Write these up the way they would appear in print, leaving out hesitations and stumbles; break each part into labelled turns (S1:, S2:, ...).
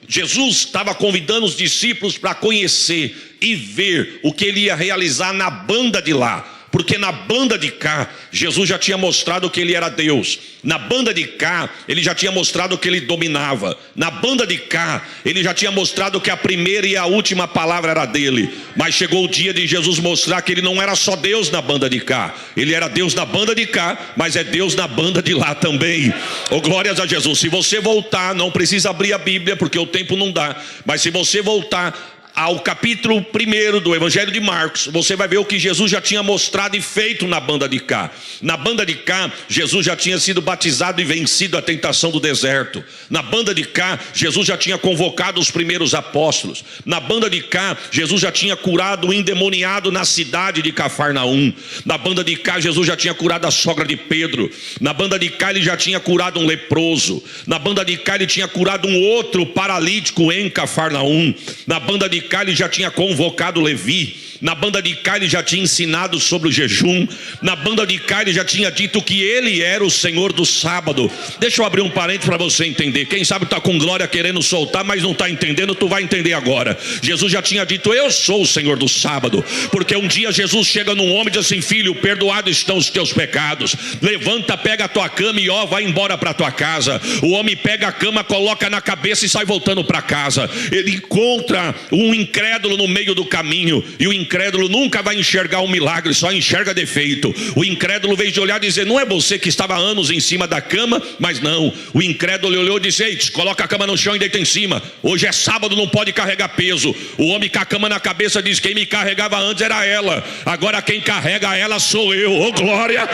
S1: Jesus estava convidando os discípulos para conhecer e ver o que ele ia realizar na banda de lá. Porque na banda de cá, Jesus já tinha mostrado que ele era Deus. Na banda de cá, ele já tinha mostrado que ele dominava. Na banda de cá, ele já tinha mostrado que a primeira e a última palavra era dele. Mas chegou o dia de Jesus mostrar que ele não era só Deus na banda de cá. Ele era Deus na banda de cá, mas é Deus na banda de lá também. Oh, glórias a Jesus. Se você voltar, não precisa abrir a Bíblia, porque o tempo não dá. Mas se você voltar ao capítulo 1 do Evangelho de Marcos, você vai ver o que Jesus já tinha mostrado e feito na banda de cá. Na banda de cá, Jesus já tinha sido batizado e vencido a tentação do deserto. Na banda de cá, Jesus já tinha convocado os primeiros apóstolos. Na banda de cá, Jesus já tinha curado o endemoniado na cidade de Cafarnaum. Na banda de cá, Jesus já tinha curado a sogra de Pedro. Na banda de cá, ele já tinha curado um leproso. Na banda de cá, ele tinha curado um outro paralítico em Cafarnaum. Na banda de cá, ele já tinha convocado Levi. Na banda de cá, ele já tinha ensinado sobre o jejum. Na banda de cá, ele já tinha dito que ele era o Senhor do sábado. Deixa eu abrir um parênteses para você entender. Quem sabe está com glória querendo soltar, mas não está entendendo, tu vai entender agora. Jesus já tinha dito: eu sou o Senhor do sábado. Porque um dia Jesus chega num homem e diz assim: filho, perdoados estão os teus pecados. Levanta, pega a tua cama e vai embora para tua casa. O homem pega a cama, coloca na cabeça e sai voltando para casa. Ele encontra um incrédulo no meio do caminho, e o incrédulo nunca vai enxergar um milagre, só enxerga defeito. O incrédulo veio de olhar e dizer: não é você que estava há anos em cima da cama? Mas não, o incrédulo olhou e disse: ei, coloca a cama no chão e deita em cima. Hoje é sábado, não pode carregar peso. O homem com a cama na cabeça diz: quem me carregava antes era ela, agora quem carrega ela sou eu. Oh, glória!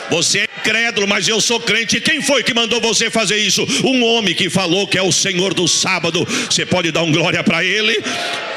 S1: Você é incrédulo, mas eu sou crente. E quem foi que mandou você fazer isso? Um homem que falou que é o Senhor do sábado. Você pode dar um glória para ele?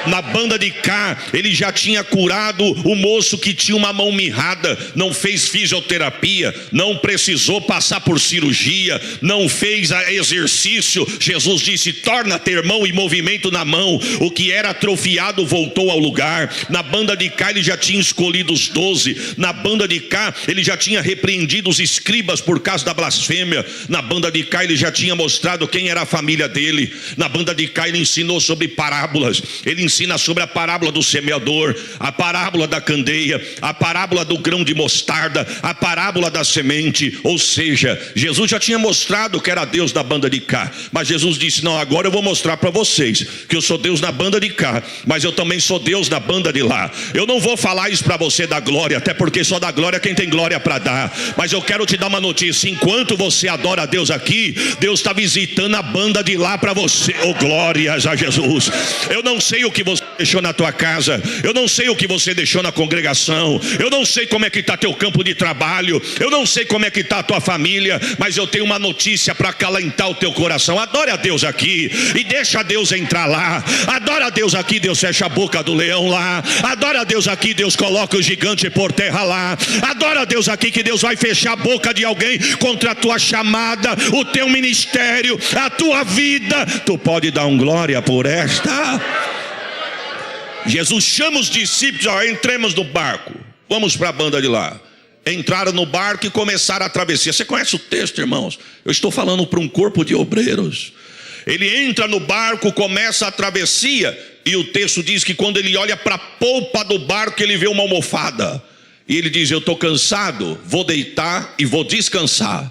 S1: Na banda de cá, ele já tinha curado o moço que tinha uma mão mirrada. Não fez fisioterapia, não precisou passar por cirurgia, não fez exercício. Jesus disse: torna a ter mão e movimento na mão. O que era atrofiado voltou ao lugar. Na banda de cá, ele já tinha escolhido os 12. Na banda de cá, ele já tinha repreendido os escribas por causa da blasfêmia. Na banda de cá, ele já tinha mostrado quem era a família dele. Na banda de cá, ele ensinou sobre parábolas. Ele ensina sobre a parábola do semeador, a parábola da candeia, a parábola do grão de mostarda, a parábola da semente. Ou seja, Jesus já tinha mostrado que era Deus na banda de cá. Mas Jesus disse: não, agora eu vou mostrar para vocês que eu sou Deus na banda de cá, mas eu também sou Deus na banda de lá. Eu não vou falar isso para você da glória, até porque só dá glória quem tem glória para dar. Mas eu quero te dar uma notícia: enquanto você adora a Deus aqui, Deus está visitando a banda de lá para você. Oh, glórias a Jesus. Eu não sei o que você deixou na tua casa, eu não sei o que você deixou na congregação, eu não sei como é que está teu campo de trabalho, eu não sei como é que está a tua família, mas eu tenho uma notícia para acalentar o teu coração. Adore a Deus aqui e deixa Deus entrar lá. Adora a Deus aqui, Deus fecha a boca do leão lá. Adora a Deus aqui, Deus coloca o gigante por terra lá. Adora a Deus aqui, que Deus vai fechar a boca de alguém contra a tua chamada, o teu ministério, a tua vida. Tu pode dar um glória por esta? Jesus chama os discípulos: ó, entremos no barco, vamos para a banda de lá. Entraram no barco e começaram a travessia. Você conhece o texto, irmãos? Eu estou falando para um corpo de obreiros. Ele entra no barco, começa a travessia, e o texto diz que quando ele olha para a polpa do barco, ele vê uma almofada. E ele diz: eu estou cansado, vou deitar e vou descansar.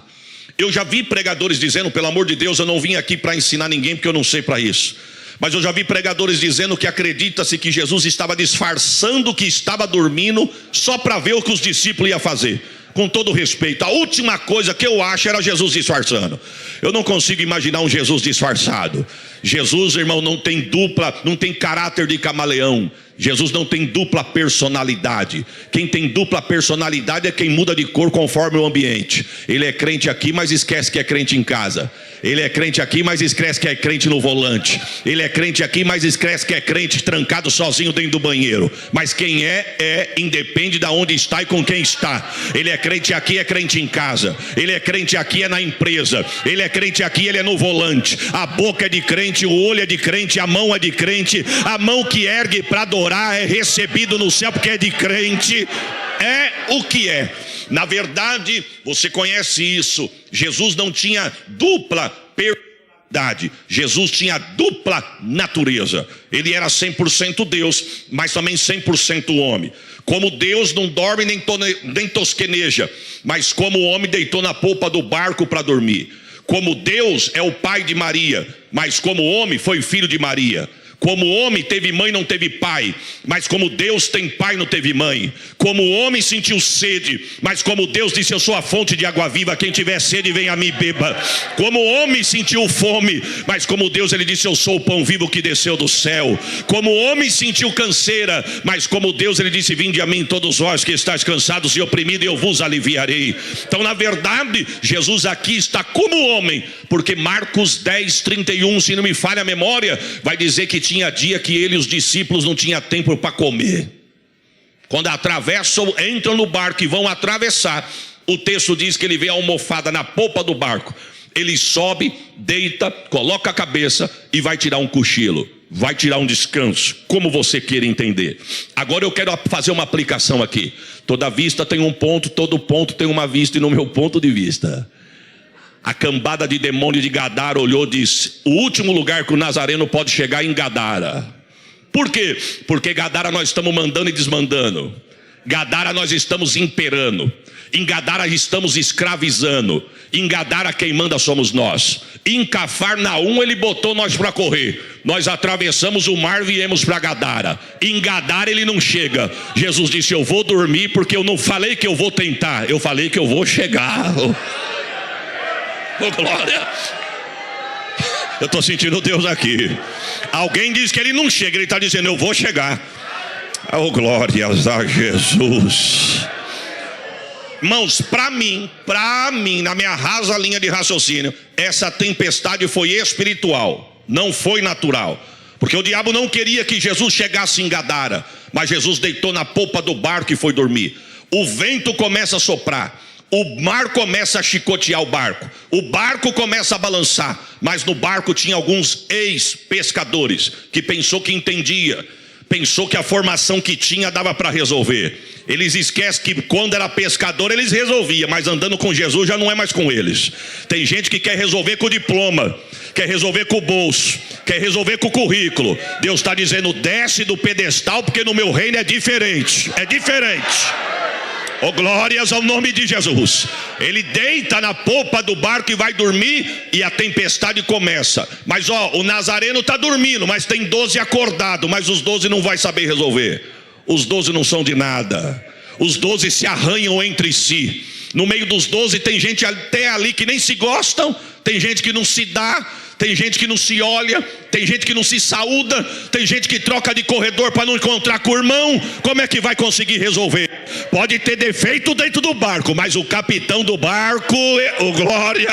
S1: Eu já vi pregadores dizendo: pelo amor de Deus, eu não vim aqui para ensinar ninguém, porque eu não sei para isso. Mas eu já vi pregadores dizendo que acredita-se que Jesus estava disfarçando que estava dormindo, só para ver o que os discípulos iam fazer. Com todo respeito, a última coisa que eu acho era Jesus disfarçando. Eu não consigo imaginar um Jesus disfarçado. Jesus, irmão, não tem dupla, não tem caráter de camaleão. Jesus não tem dupla personalidade. Quem tem dupla personalidade é quem muda de cor conforme o ambiente. Ele é crente aqui, mas esquece que é crente em casa. Ele é crente aqui, mas esquece que é crente no volante. Ele é crente aqui, mas esquece que é crente trancado sozinho dentro do banheiro. Mas quem independe de onde está e com quem está. Ele é crente aqui, é crente em casa. Ele é crente aqui, é na empresa. Ele é crente aqui, ele é no volante. A boca é de crente, o olho é de crente, a mão é de crente. A mão que ergue para adorar é recebido no céu, porque é de crente. É o que é. Na verdade, você conhece isso. Jesus não tinha dupla personalidade. Jesus tinha dupla natureza. Ele era 100% Deus, mas também 100% homem. Como Deus não dorme nem tosqueneja, mas como homem deitou na polpa do barco para dormir. Como Deus é o pai de Maria, mas como homem foi filho de Maria. Como homem teve mãe, não teve pai, mas como Deus tem pai, não teve mãe. Como homem sentiu sede, mas como Deus disse: eu sou a fonte de água viva, quem tiver sede vem a mim beba. Como homem sentiu fome, mas como Deus ele disse: eu sou o pão vivo que desceu do céu. Como homem sentiu canseira, mas como Deus ele disse: vinde a mim todos vós que estáis cansados e oprimidos, e eu vos aliviarei. Então na verdade Jesus aqui está como homem, porque Marcos 10:31, se não me falha a memória, vai dizer que tinha dia que ele e os discípulos não tinham tempo para comer. Quando atravessam, entram no barco e vão atravessar, o texto diz que ele vê a almofada na polpa do barco. Ele sobe, deita, coloca a cabeça e vai tirar um cochilo, vai tirar um descanso, como você queira entender. Agora eu quero fazer uma aplicação aqui. Toda vista tem um ponto, todo ponto tem uma vista, e no meu ponto de vista, a cambada de demônio de Gadara olhou e disse: o último lugar que o Nazareno pode chegar é em Gadara. Por quê? Porque Gadara nós estamos mandando e desmandando. Gadara nós estamos imperando. Em Gadara estamos escravizando. Em Gadara quem manda somos nós. Em Cafarnaum ele botou nós para correr. Nós atravessamos o mar, viemos para Gadara. Em Gadara ele não chega. Jesus disse: eu vou dormir, porque eu não falei que eu vou tentar, eu falei que eu vou chegar. Oh, glória. Eu estou sentindo Deus aqui. Alguém diz que ele não chega, ele está dizendo: eu vou chegar. Oh, glórias a Jesus. Irmãos, para mim, na minha rasa linha de raciocínio, essa tempestade foi espiritual, não foi natural. Porque o diabo não queria que Jesus chegasse em Gadara, mas Jesus deitou na polpa do barco e foi dormir. O vento começa a soprar, o mar começa a chicotear o barco começa a balançar, mas no barco tinha alguns ex-pescadores que pensou que entendia, pensou que a formação que tinha dava para resolver. Eles esquecem que quando era pescador eles resolviam, mas andando com Jesus já não é mais com eles. Tem gente que quer resolver com o diploma, quer resolver com o bolso, quer resolver com o currículo. Deus está dizendo: desce do pedestal, porque no meu reino é diferente. É diferente. Oh, glórias ao nome de Jesus. Ele deita na polpa do barco e vai dormir, e a tempestade começa. Mas o Nazareno está dormindo, mas tem 12 acordados, mas os 12 não vai saber resolver. Os 12 não são de nada. Os 12 se arranham entre si. No meio dos 12 tem gente até ali que nem se gostam, tem gente que não se dá, tem gente que não se olha, tem gente que não se saúda, tem gente que troca de corredor para não encontrar com o irmão. Como é que vai conseguir resolver? Pode ter defeito dentro do barco, mas o capitão do barco, glória,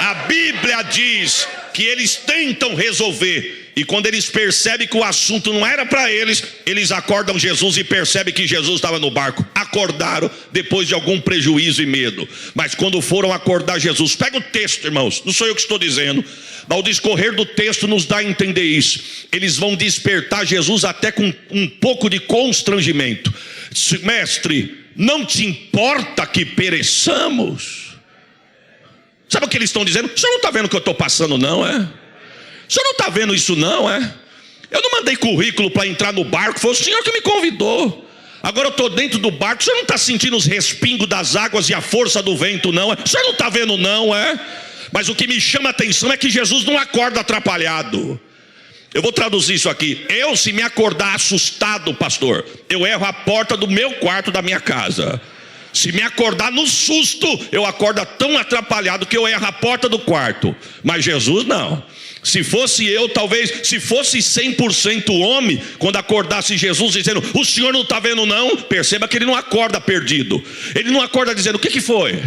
S1: a Bíblia diz que eles tentam resolver. E quando eles percebem que o assunto não era para eles, eles acordam Jesus e percebem que Jesus estava no barco. Acordaram depois de algum prejuízo e medo. Mas quando foram acordar Jesus, pega o texto, irmãos, não sou eu que estou dizendo, mas o discorrer do texto nos dá a entender isso. Eles vão despertar Jesus até com um pouco de constrangimento. Mestre, não te importa que pereçamos? Sabe o que eles estão dizendo? O senhor não está vendo o que eu estou passando, não é? O senhor não está vendo isso, não é? Eu não mandei currículo para entrar no barco, foi o senhor que me convidou. Agora eu estou dentro do barco, o senhor não está sentindo os respingos das águas e a força do vento, não é? O senhor não está vendo, não é? Mas o que me chama a atenção é que Jesus não acorda atrapalhado. Eu vou traduzir isso aqui. Eu, se me acordar assustado, pastor, eu erro a porta do meu quarto da minha casa. Se me acordar no susto, eu acordo tão atrapalhado que eu erro a porta do quarto. Mas Jesus não. Se fosse eu, talvez, se fosse 100% homem, quando acordasse Jesus dizendo: o senhor não está vendo não? Perceba que ele não acorda perdido. Ele não acorda dizendo: o que foi?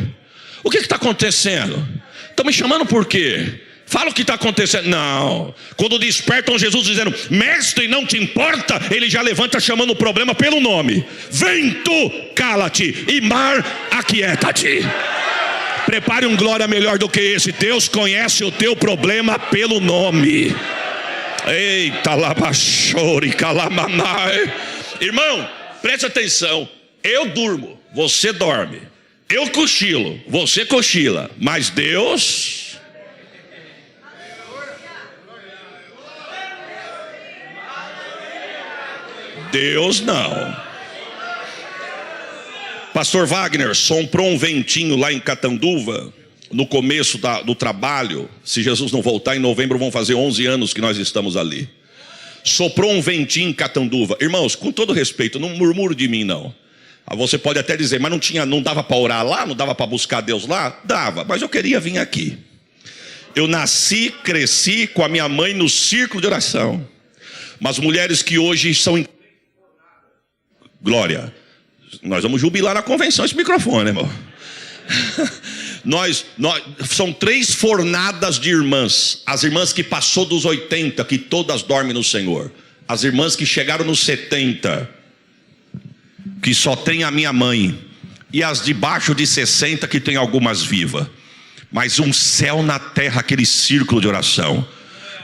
S1: O que está acontecendo? Estão me chamando por quê? Fala o que está acontecendo. Não. Quando despertam Jesus dizendo: mestre, não te importa? Ele já levanta chamando o problema pelo nome. Vento, cala-te, e mar, aquieta-te. Prepare um glória melhor do que esse. Deus conhece o teu problema pelo nome. Eita, labachore, calamanai. Irmão, preste atenção. Eu durmo, você dorme. Eu cochilo, você cochila. Mas Deus... Deus não. Pastor Wagner soprou um ventinho lá em Catanduva, no começo do trabalho. Se Jesus não voltar em novembro, vão fazer 11 anos que nós estamos ali. Soprou um ventinho em Catanduva. Irmãos, com todo respeito, não murmure de mim não. Você pode até dizer, mas não dava para orar lá? Não dava para buscar Deus lá? Dava, mas eu queria vir aqui. Eu nasci, cresci com a minha mãe no círculo de oração. Mas mulheres que hoje são... Glória, nós vamos jubilar na convenção esse microfone, irmão. São 3 fornadas de irmãs. As irmãs que passou dos 80, que todas dormem no Senhor. As irmãs que chegaram nos 70, que só tem a minha mãe. E as de baixo de 60, que tem algumas vivas. Mas um céu na terra, aquele círculo de oração.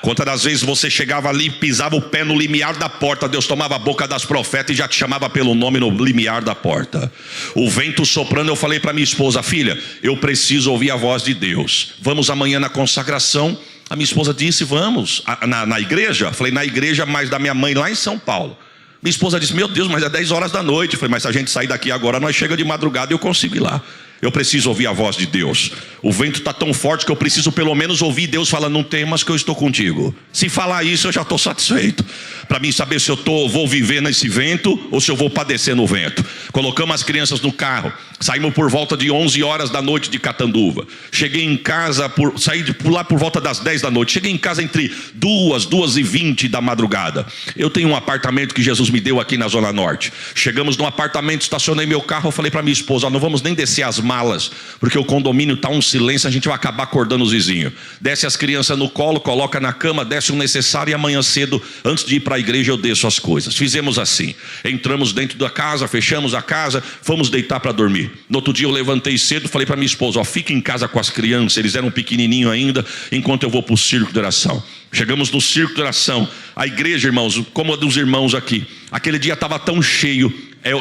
S1: Quantas das vezes você chegava ali, pisava o pé no limiar da porta, Deus tomava a boca das profetas e já te chamava pelo nome no limiar da porta. O vento soprando, eu falei para minha esposa, filha, eu preciso ouvir a voz de Deus. Vamos amanhã na consagração. A minha esposa disse, vamos. Na igreja? Falei, na igreja, mas da minha mãe lá em São Paulo. Minha esposa disse, meu Deus, mas é 10 horas da noite. Eu falei, mas se a gente sair daqui agora, nós chega de madrugada e eu consigo ir lá. Eu preciso ouvir a voz de Deus. O vento está tão forte que eu preciso pelo menos ouvir Deus falando, não temas que eu estou contigo. Se falar isso eu já estou satisfeito. Para mim saber se eu vou viver nesse vento ou se eu vou padecer no vento. Colocamos as crianças no carro. Saímos por volta de 11 horas da noite de Catanduva. Cheguei em casa, saí por lá por volta das 10 da noite. Cheguei em casa entre 2h20 da madrugada. Eu tenho um apartamento que Jesus me deu aqui na Zona Norte. Chegamos no apartamento, estacionei meu carro. Eu falei para minha esposa, não vamos nem descer as malas, porque o condomínio está um silêncio, a gente vai acabar acordando os vizinhos. Desce as crianças no colo, coloca na cama, desce o necessário e amanhã cedo, antes de ir para a igreja, eu desço as coisas. Fizemos assim, entramos dentro da casa, fechamos a casa, fomos deitar para dormir. No outro dia eu levantei cedo, falei para minha esposa, fica em casa com as crianças, eles eram pequenininhos ainda, enquanto eu vou para o círculo de oração. Chegamos no círculo de oração, a igreja, irmãos, como a dos irmãos aqui, aquele dia estava tão cheio,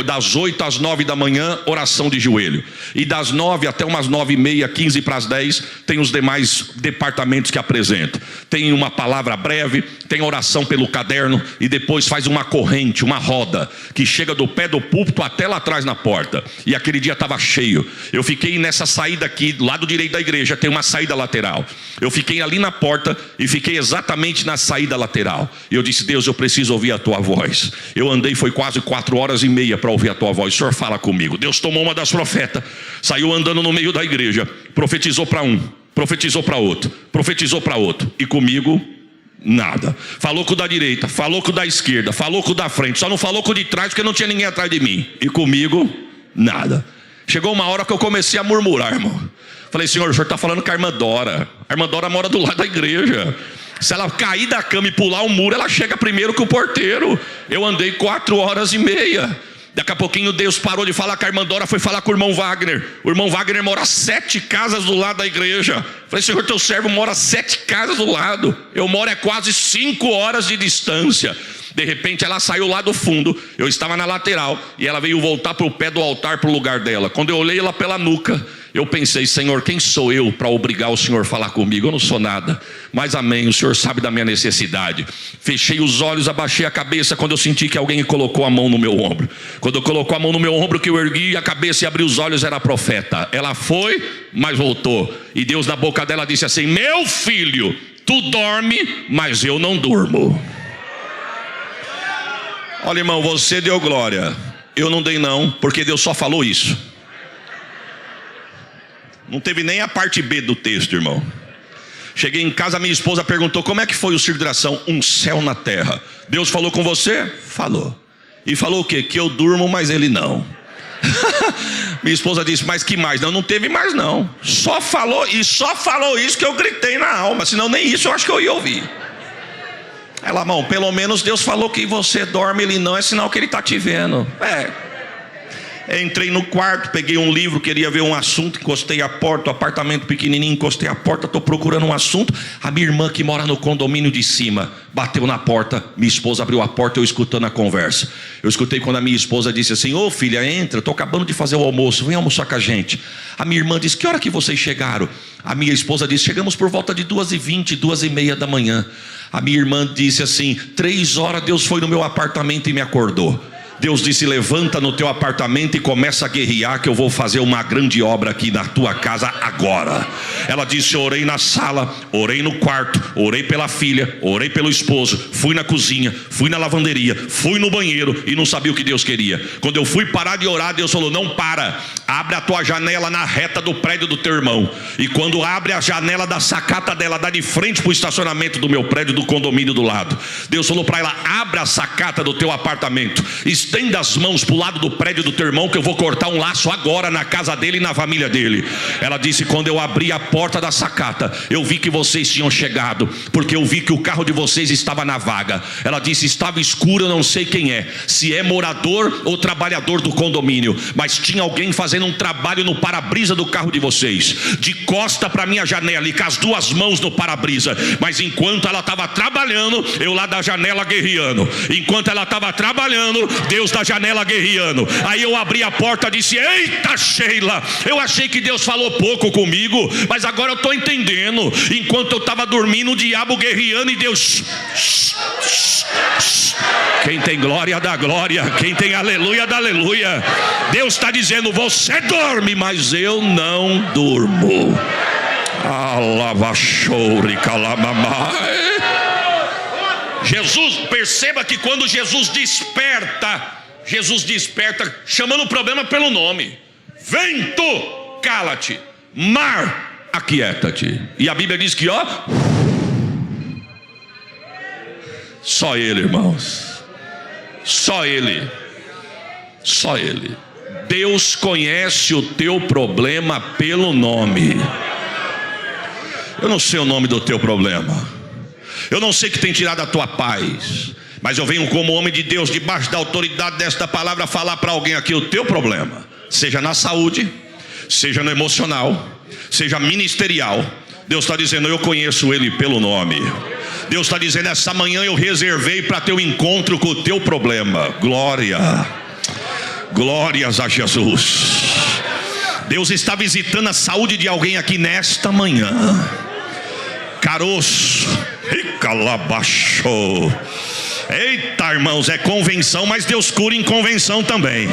S1: das 8 às 9 da manhã, oração de joelho. E das 9 até umas 9h30, 15 para as 10, tem os demais departamentos que apresentam. Tem uma palavra breve, tem oração pelo caderno e depois faz uma corrente, uma roda, que chega do pé do púlpito até lá atrás na porta. E aquele dia estava cheio. Eu fiquei nessa saída aqui, do lado direito da igreja, tem uma saída lateral. Eu fiquei ali na porta e fiquei exatamente na saída lateral. E eu disse, Deus, eu preciso ouvir a tua voz. Eu andei, foi quase 4h30 para ouvir a tua voz. O Senhor fala comigo. Deus tomou uma das profetas, saiu andando no meio da igreja, profetizou para um, profetizou para outro, profetizou para outro, e comigo nada. Falou com o da direita, falou com o da esquerda, falou com o da frente, só não falou com o de trás porque não tinha ninguém atrás de mim, e comigo nada. Chegou uma hora que eu comecei a murmurar, irmão. Falei, Senhor, o Senhor está falando com a irmã Dora. A irmã Dora mora do lado da igreja. Se ela cair da cama e pular o muro, ela chega primeiro que o porteiro. Eu andei 4h30. Daqui a pouquinho Deus parou de falar com a irmã Dora, foi falar com o irmão Wagner. O irmão Wagner mora 7 casas do lado da igreja. Falei, Senhor, teu servo mora 7 casas do lado. Eu moro quase 5 horas de distância. De repente ela saiu lá do fundo, eu estava na lateral, e ela veio voltar para o pé do altar, para o lugar dela. Quando eu olhei ela pela nuca, eu pensei, Senhor, quem sou eu para obrigar o Senhor a falar comigo? Eu não sou nada, mas amém, o Senhor sabe da minha necessidade. Fechei os olhos, abaixei a cabeça, quando eu senti que alguém colocou a mão no meu ombro. Quando colocou a mão no meu ombro, que eu ergui a cabeça e abri os olhos, era a profeta. Ela foi, mas voltou, e Deus na boca dela disse assim, meu filho, tu dorme, mas eu não durmo. Olha, irmão, você deu glória, eu não dei não, porque Deus só falou isso. Não teve nem a parte B do texto, irmão. Cheguei em casa, minha esposa perguntou, como é que foi o círculo de oração? Um céu na terra. Deus falou com você? Falou. E falou o quê? Que eu durmo, mas ele não. Minha esposa disse, mas que mais? Não teve mais não. Só falou isso que eu gritei na alma, senão nem isso eu acho que eu ia ouvir. Ela, irmão, pelo menos Deus falou que você dorme, ele não, é sinal que ele está te vendo. Entrei no quarto, peguei um livro, queria ver um assunto, encostei a porta, o apartamento pequenininho, encostei a porta, estou procurando um assunto. A minha irmã que mora no condomínio de cima bateu na porta, minha esposa abriu a porta, eu escutando a conversa. Eu escutei quando a minha esposa disse assim, ô filha, entra, estou acabando de fazer o almoço, vem almoçar com a gente. A minha irmã disse, que hora que vocês chegaram? A minha esposa disse, chegamos por volta de 2h20, 2h30 da manhã. A minha irmã disse assim: 3 horas Deus foi no meu apartamento e me acordou. Deus disse: levanta no teu apartamento e começa a guerrear, que eu vou fazer uma grande obra aqui na tua casa agora. Ela disse: eu orei na sala, orei no quarto, orei pela filha, orei pelo esposo, fui na cozinha, fui na lavanderia, fui no banheiro e não sabia o que Deus queria. Quando eu fui parar de orar, Deus falou: não para, abre a tua janela na reta do prédio do teu irmão. E quando abre a janela da sacata dela, dá de frente para o estacionamento do meu prédio, do condomínio do lado. Deus falou para ela: abra a sacata do teu apartamento, estenda as mãos para o lado do prédio do teu irmão, que eu vou cortar um laço agora na casa dele e na família dele. Ela disse: quando eu abri a porta da sacata, eu vi que vocês tinham chegado, porque eu vi que o carro de vocês estava na vaga. Ela disse: estava escuro, eu não sei quem é, se é morador ou trabalhador do condomínio, mas tinha alguém fazendo um trabalho no para-brisa do carro de vocês, de costa para minha janela e com as 2 mãos no para-brisa. Mas enquanto ela estava trabalhando, eu lá da janela guerreando. Enquanto ela estava trabalhando, Deus da janela guerreando. Aí eu abri a porta e disse: eita Sheila, eu achei que Deus falou pouco comigo, mas agora eu estou entendendo. Enquanto eu estava dormindo, o diabo guerreando e Deus... Quem tem glória dá glória, quem tem aleluia dá aleluia. Deus está dizendo: você dorme, mas eu não durmo. Jesus, perceba que quando Jesus desperta chamando o problema pelo nome. Vento, cala-te. Mar, aquieta-te. E a Bíblia diz que só Ele, irmãos, só Ele. Deus conhece o teu problema pelo nome. Eu não sei o nome do teu problema, eu não sei que tem tirado a tua paz, mas eu venho como homem de Deus, debaixo da autoridade desta palavra, falar para alguém aqui o teu problema, seja na saúde, seja no emocional, seja ministerial. Deus está dizendo: eu conheço ele pelo nome. Deus está dizendo: essa manhã eu reservei para teu encontro com o teu problema. Glórias a Jesus. Deus está visitando a saúde de alguém aqui nesta manhã. Caroço, calabachou. Eita, irmãos, é convenção, mas Deus cura em convenção também.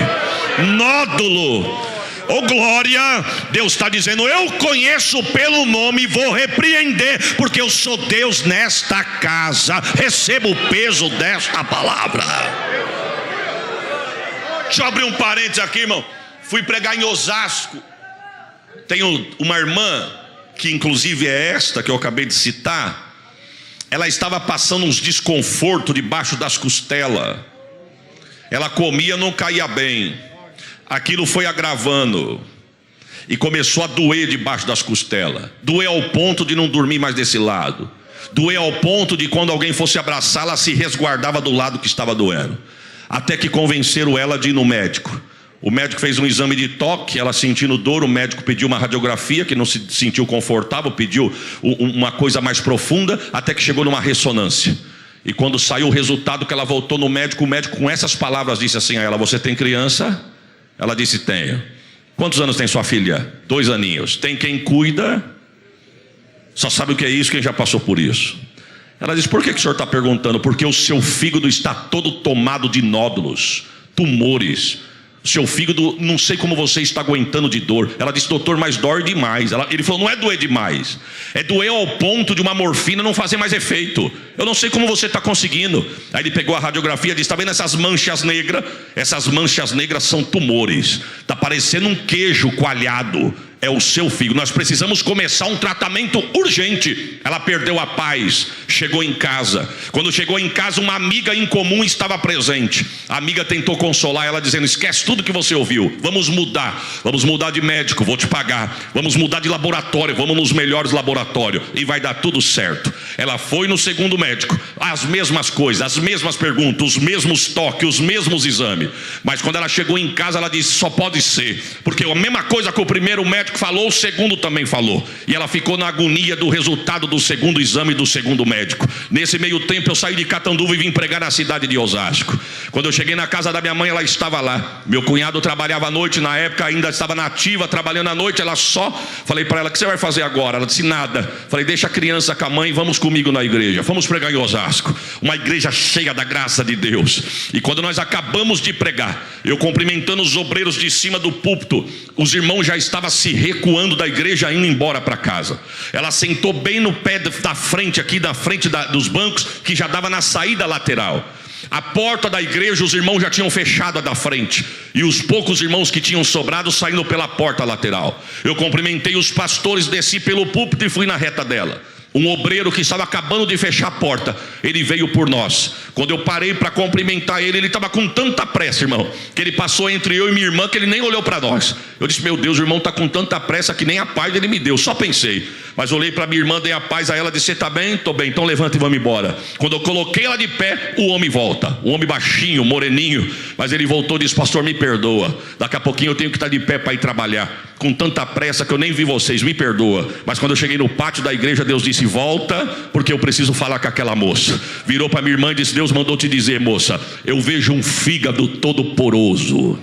S1: Nódulo, glória. Deus está dizendo: eu conheço pelo nome, vou repreender, porque eu sou Deus nesta casa. Receba o peso desta palavra. Deixa eu abrir um parênteses aqui, irmão. Fui pregar em Osasco. Tenho uma irmã, que inclusive é esta que eu acabei de citar. Ela estava passando uns desconfortos debaixo das costelas. Ela comia, não caía bem. Aquilo foi agravando e começou a doer debaixo das costelas. Doer ao ponto de não dormir mais desse lado. Doer ao ponto de quando alguém fosse abraçar, ela se resguardava do lado que estava doendo. Até que convenceram ela de ir no médico. O médico fez um exame de toque, ela sentindo dor, o médico pediu uma radiografia, que não se sentiu confortável, pediu uma coisa mais profunda, até que chegou numa ressonância. E quando saiu o resultado, que ela voltou no médico, o médico com essas palavras disse assim a ela: você tem criança? Ela disse: tenho. Quantos anos tem sua filha? 2 aninhos. Tem quem cuida? Só sabe o que é isso quem já passou por isso. Ela disse: por que o senhor está perguntando? Porque o seu fígado está todo tomado de nódulos, tumores. O seu fígado, não sei como você está aguentando de dor. Ela disse: doutor, mas dói demais. Ele falou: não é doer demais, é doer ao ponto de uma morfina não fazer mais efeito. Eu não sei como você está conseguindo. Aí ele pegou a radiografia e disse: está vendo essas manchas negras? Essas manchas negras são tumores. Está parecendo um queijo coalhado. É o seu fígado. Nós precisamos começar um tratamento urgente. Ela perdeu a paz, chegou em casa. Quando chegou em casa, uma amiga em comum estava presente. A amiga tentou consolar ela, dizendo: esquece tudo que você ouviu, vamos mudar de médico, vou te pagar. Vamos mudar de laboratório, vamos nos melhores laboratórios e vai dar tudo certo. Ela foi no segundo médico, as mesmas coisas, as mesmas perguntas, os mesmos toques, os mesmos exames. Mas quando ela chegou em casa, ela disse: só pode ser, porque a mesma coisa que o primeiro médico falou, o segundo também falou. E ela ficou na agonia do resultado do segundo exame do segundo médico. Nesse meio tempo eu saí de Catanduva e vim pregar na cidade de Osasco. Quando eu cheguei na casa da minha mãe, ela estava lá. Meu cunhado trabalhava à noite, na época ainda estava nativa, trabalhando à noite. Ela só, falei para ela: o que você vai fazer agora? Ela disse: nada. Falei: deixa a criança com a mãe, vamos comigo na igreja. Fomos pregar em Osasco, uma igreja cheia da graça de Deus. E quando nós acabamos de pregar, eu cumprimentando os obreiros de cima do púlpito, os irmãos já estavam se recuando da igreja, indo embora para casa. Ela sentou bem no pé da frente, aqui da frente dos bancos, que já dava na saída lateral. A porta da igreja os irmãos já tinham fechado a da frente, e os poucos irmãos que tinham sobrado saindo pela porta lateral. Eu cumprimentei os pastores, desci pelo púlpito e fui na reta dela. Um obreiro que estava acabando de fechar a porta, ele veio por nós. Quando eu parei para cumprimentar ele, ele estava com tanta pressa, irmão, que ele passou entre eu e minha irmã, que ele nem olhou para nós. Eu disse, meu Deus, o irmão está com tanta pressa que nem a paz ele me deu. Só pensei, mas olhei para minha irmã, dei a paz a ela, disse, você está bem? Estou bem, então levanta e vamos embora. Quando eu coloquei ela de pé, o homem volta. Um homem baixinho, moreninho, mas ele voltou e disse, pastor, me perdoa, daqui a pouquinho eu tenho que estar de pé para ir trabalhar, com tanta pressa que eu nem vi vocês, me perdoa. Mas quando eu cheguei no pátio da igreja, Deus disse, volta, porque eu preciso falar com aquela moça. Virou para minha irmã e disse, Deus mandou te dizer, moça, eu vejo um fígado todo poroso,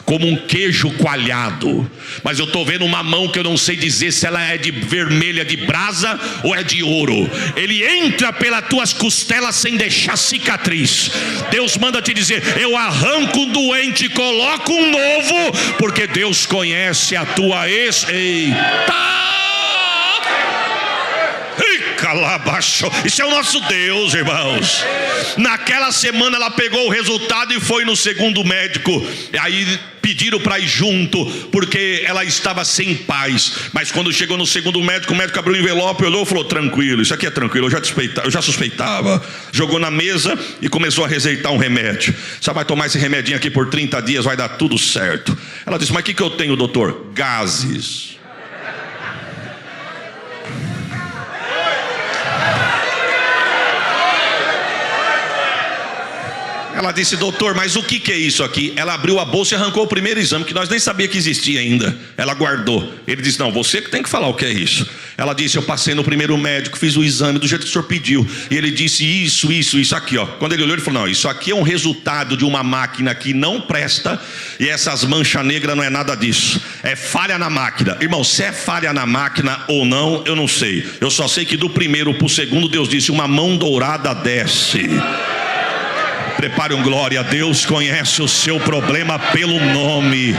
S1: como um queijo coalhado, mas eu estou vendo uma mão que eu não sei dizer se ela é de vermelha de brasa ou é de ouro. Ele entra pelas tuas costelas sem deixar cicatriz. Deus manda te dizer, eu arranco um doente e coloco um novo, porque Deus conhece a tua Eita! Isso é o nosso Deus, irmãos. Naquela semana ela pegou o resultado e foi no segundo médico. Aí pediram para ir junto, porque ela estava sem paz. Mas quando chegou no segundo médico, o médico abriu o envelope, olhou e falou, tranquilo, isso aqui é tranquilo, eu já suspeitava. Jogou na mesa e começou a receitar um remédio. Você vai tomar esse remedinho aqui por 30 dias, vai dar tudo certo. Ela disse, mas o que eu tenho, doutor? Gases. Ela disse, doutor, mas o que é isso aqui? Ela abriu a bolsa e arrancou o primeiro exame, que nós nem sabíamos que existia ainda. Ela guardou. Ele disse, não, você que tem que falar o que é isso. Ela disse, eu passei no primeiro médico, fiz o exame do jeito que o senhor pediu. E ele disse, isso aqui, ó. Quando ele olhou, ele falou, não, isso aqui é um resultado de uma máquina que não presta, e essas manchas negras não é nada disso. É falha na máquina. Irmão, se é falha na máquina ou não, eu não sei. Eu só sei que do primeiro para o segundo, Deus disse, uma mão dourada desce. Prepare um glória a Deus, conhece o seu problema pelo nome.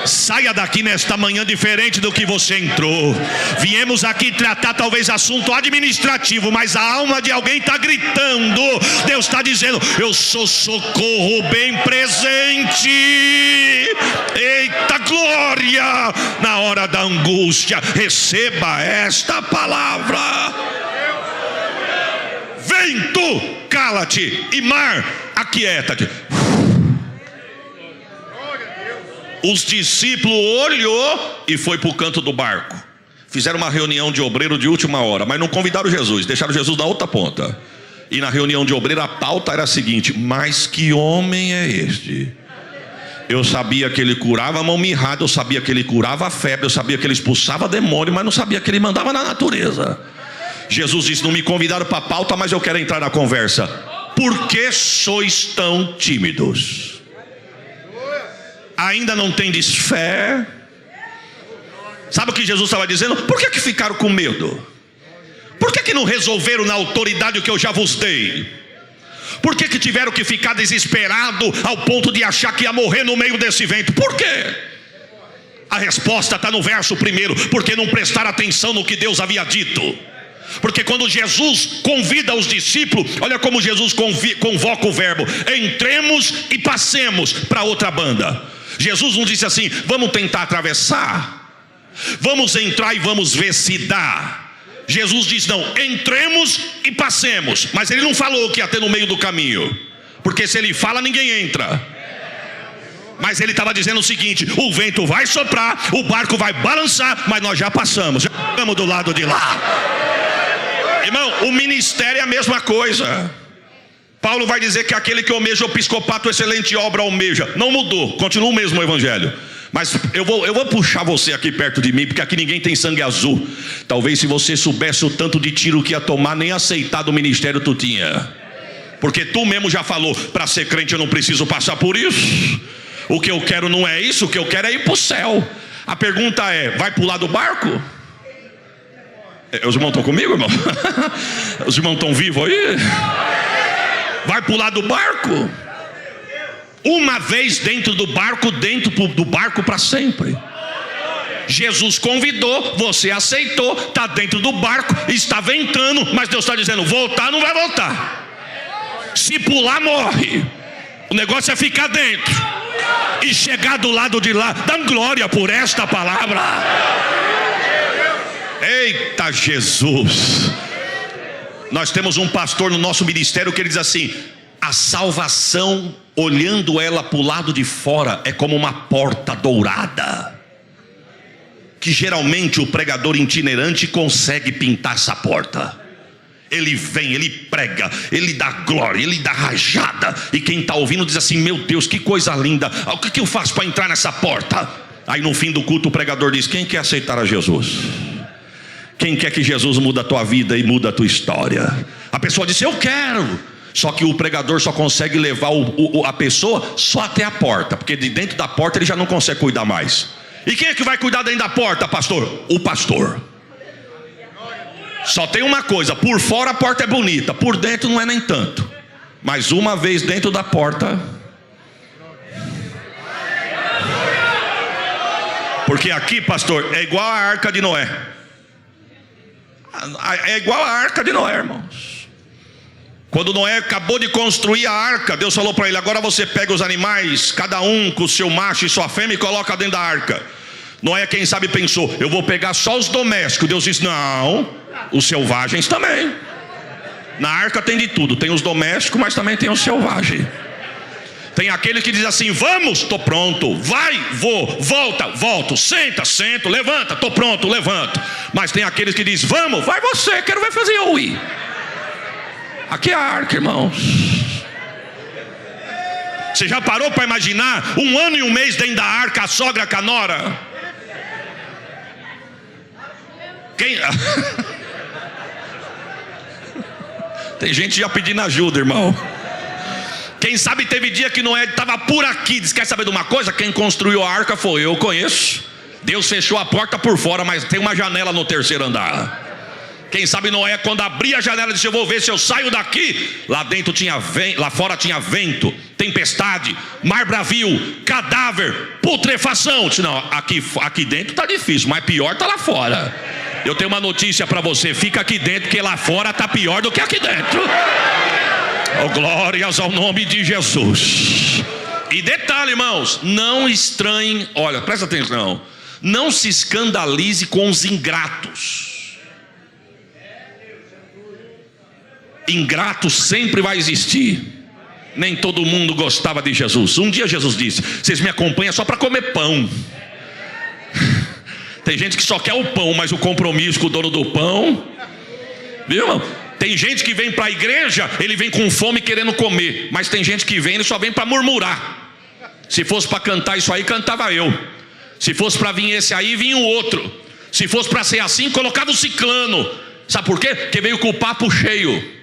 S1: Saia daqui nesta manhã diferente do que você entrou. Viemos aqui tratar talvez assunto administrativo, mas a alma de alguém está gritando. Deus está dizendo, eu sou socorro bem presente. Eita glória! Na hora da angústia, receba esta palavra. Vento, cala-te, e mar, aquieta-te. Os discípulos olhou e foi para o canto do barco. Fizeram uma reunião de obreiro de última hora, mas não convidaram Jesus, deixaram Jesus na outra ponta. E na reunião de obreiro a pauta era a seguinte, mas que homem é este? Eu sabia que ele curava a mão mirrada, eu sabia que ele curava a febre, eu sabia que ele expulsava demônio, mas não sabia que ele mandava na natureza. Jesus disse, não me convidaram para a pauta, mas eu quero entrar na conversa. Por que sois tão tímidos? Ainda não tendes fé? Sabe o que Jesus estava dizendo? Por que ficaram com medo? Por que não resolveram na autoridade o que eu já vos dei? Por que tiveram que ficar desesperado ao ponto de achar que ia morrer no meio desse vento? Por quê? A resposta está no verso primeiro, porque não prestaram atenção no que Deus havia dito. Porque quando Jesus convida os discípulos, olha como Jesus convoca o verbo, entremos e passemos para outra banda. Jesus não disse assim, vamos tentar atravessar, vamos entrar e vamos ver se dá. Jesus diz, não, entremos e passemos. Mas ele não falou o que ia ter no meio do caminho, porque se ele fala, ninguém entra. Mas ele estava dizendo o seguinte, o vento vai soprar, o barco vai balançar, mas nós já passamos, já estamos do lado de lá. Irmão, o ministério é a mesma coisa. Paulo vai dizer que aquele que almeja o episcopato, excelente obra almeja. Não mudou, continua o mesmo evangelho. Mas eu vou puxar você aqui perto de mim, porque aqui ninguém tem sangue azul. Talvez se você soubesse o tanto de tiro que ia tomar, nem aceitar do ministério tu tinha. Porque tu mesmo já falou, para ser crente eu não preciso passar por isso. O que eu quero não é isso, o que eu quero é ir para o céu. A pergunta é, vai pular do barco? Os irmãos estão comigo, irmão? Os irmãos estão vivos aí? Vai pular do barco? Uma vez dentro do barco para sempre. Jesus convidou, você aceitou, está dentro do barco, está ventando, mas Deus está dizendo: voltar não vai voltar. Se pular, morre. O negócio é ficar dentro e chegar do lado de lá. Dá glória por esta palavra. Eita Jesus. Nós temos um pastor no nosso ministério que ele diz assim: a salvação, olhando ela para o lado de fora, é como uma porta dourada, que geralmente o pregador itinerante consegue pintar essa porta. Ele vem, ele prega, ele dá glória, ele dá rajada, e quem está ouvindo diz assim: meu Deus, que coisa linda, o que eu faço para entrar nessa porta? Aí no fim do culto o pregador diz: quem quer aceitar a Jesus? Quem quer que Jesus muda a tua vida e muda a tua história? A pessoa diz: eu quero. Só que o pregador só consegue levar a pessoa só até a porta, porque de dentro da porta ele já não consegue cuidar mais. E quem é que vai cuidar dentro da porta, pastor? O pastor. Só tem uma coisa: por fora a porta é bonita, por dentro não é nem tanto. Mas uma vez dentro da porta, porque aqui, pastor, é igual a arca de Noé. É igual a arca de Noé, irmãos. Quando Noé acabou de construir a arca, Deus falou para ele: agora você pega os animais, cada um com o seu macho e sua fêmea, e coloca dentro da arca. Noé, quem sabe, pensou: eu vou pegar só os domésticos. Deus disse: não, os selvagens também. Na arca tem de tudo, tem os domésticos, mas também tem os selvagens. Tem aquele que diz assim: vamos, estou pronto. Vai, vou, volta, volto. Senta, sento, levanta, estou pronto, levanto. Mas tem aqueles que diz: vamos, vai você, quero ver fazer eu ir. Aqui é a arca, irmãos. Você já parou para imaginar 1 ano e 1 mês dentro da arca, a sogra com a nora? Quem... Tem gente já pedindo ajuda, irmão. Quem sabe teve dia que Noé estava por aqui, diz: quer saber de uma coisa? Quem construiu a arca foi eu, conheço. Deus fechou a porta por fora, mas tem uma janela no 3º andar. Quem sabe Noé, quando abria a janela, disse: eu vou ver se eu saio daqui. Lá dentro tinha vento, lá fora tinha vento, tempestade, mar bravio, cadáver, putrefação. Disse: não, aqui dentro está difícil, mas pior está lá fora. Eu tenho uma notícia para você: fica aqui dentro, porque lá fora está pior do que aqui dentro. Oh, glórias ao nome de Jesus. E detalhe, irmãos, não estranhem, olha, presta atenção, não se escandalize com os ingratos. Ingrato sempre vai existir. Nem todo mundo gostava de Jesus. Um dia Jesus disse: vocês me acompanham só para comer pão. Tem gente que só quer o pão, mas o compromisso com o dono do pão, viu, irmão? Tem gente que vem para a igreja, ele vem com fome querendo comer. Mas tem gente que vem, ele só vem para murmurar. Se fosse para cantar isso aí, cantava eu. Se fosse para vir esse aí, vinha o outro. Se fosse para ser assim, colocava o ciclano. Sabe por quê? Porque veio com o papo cheio.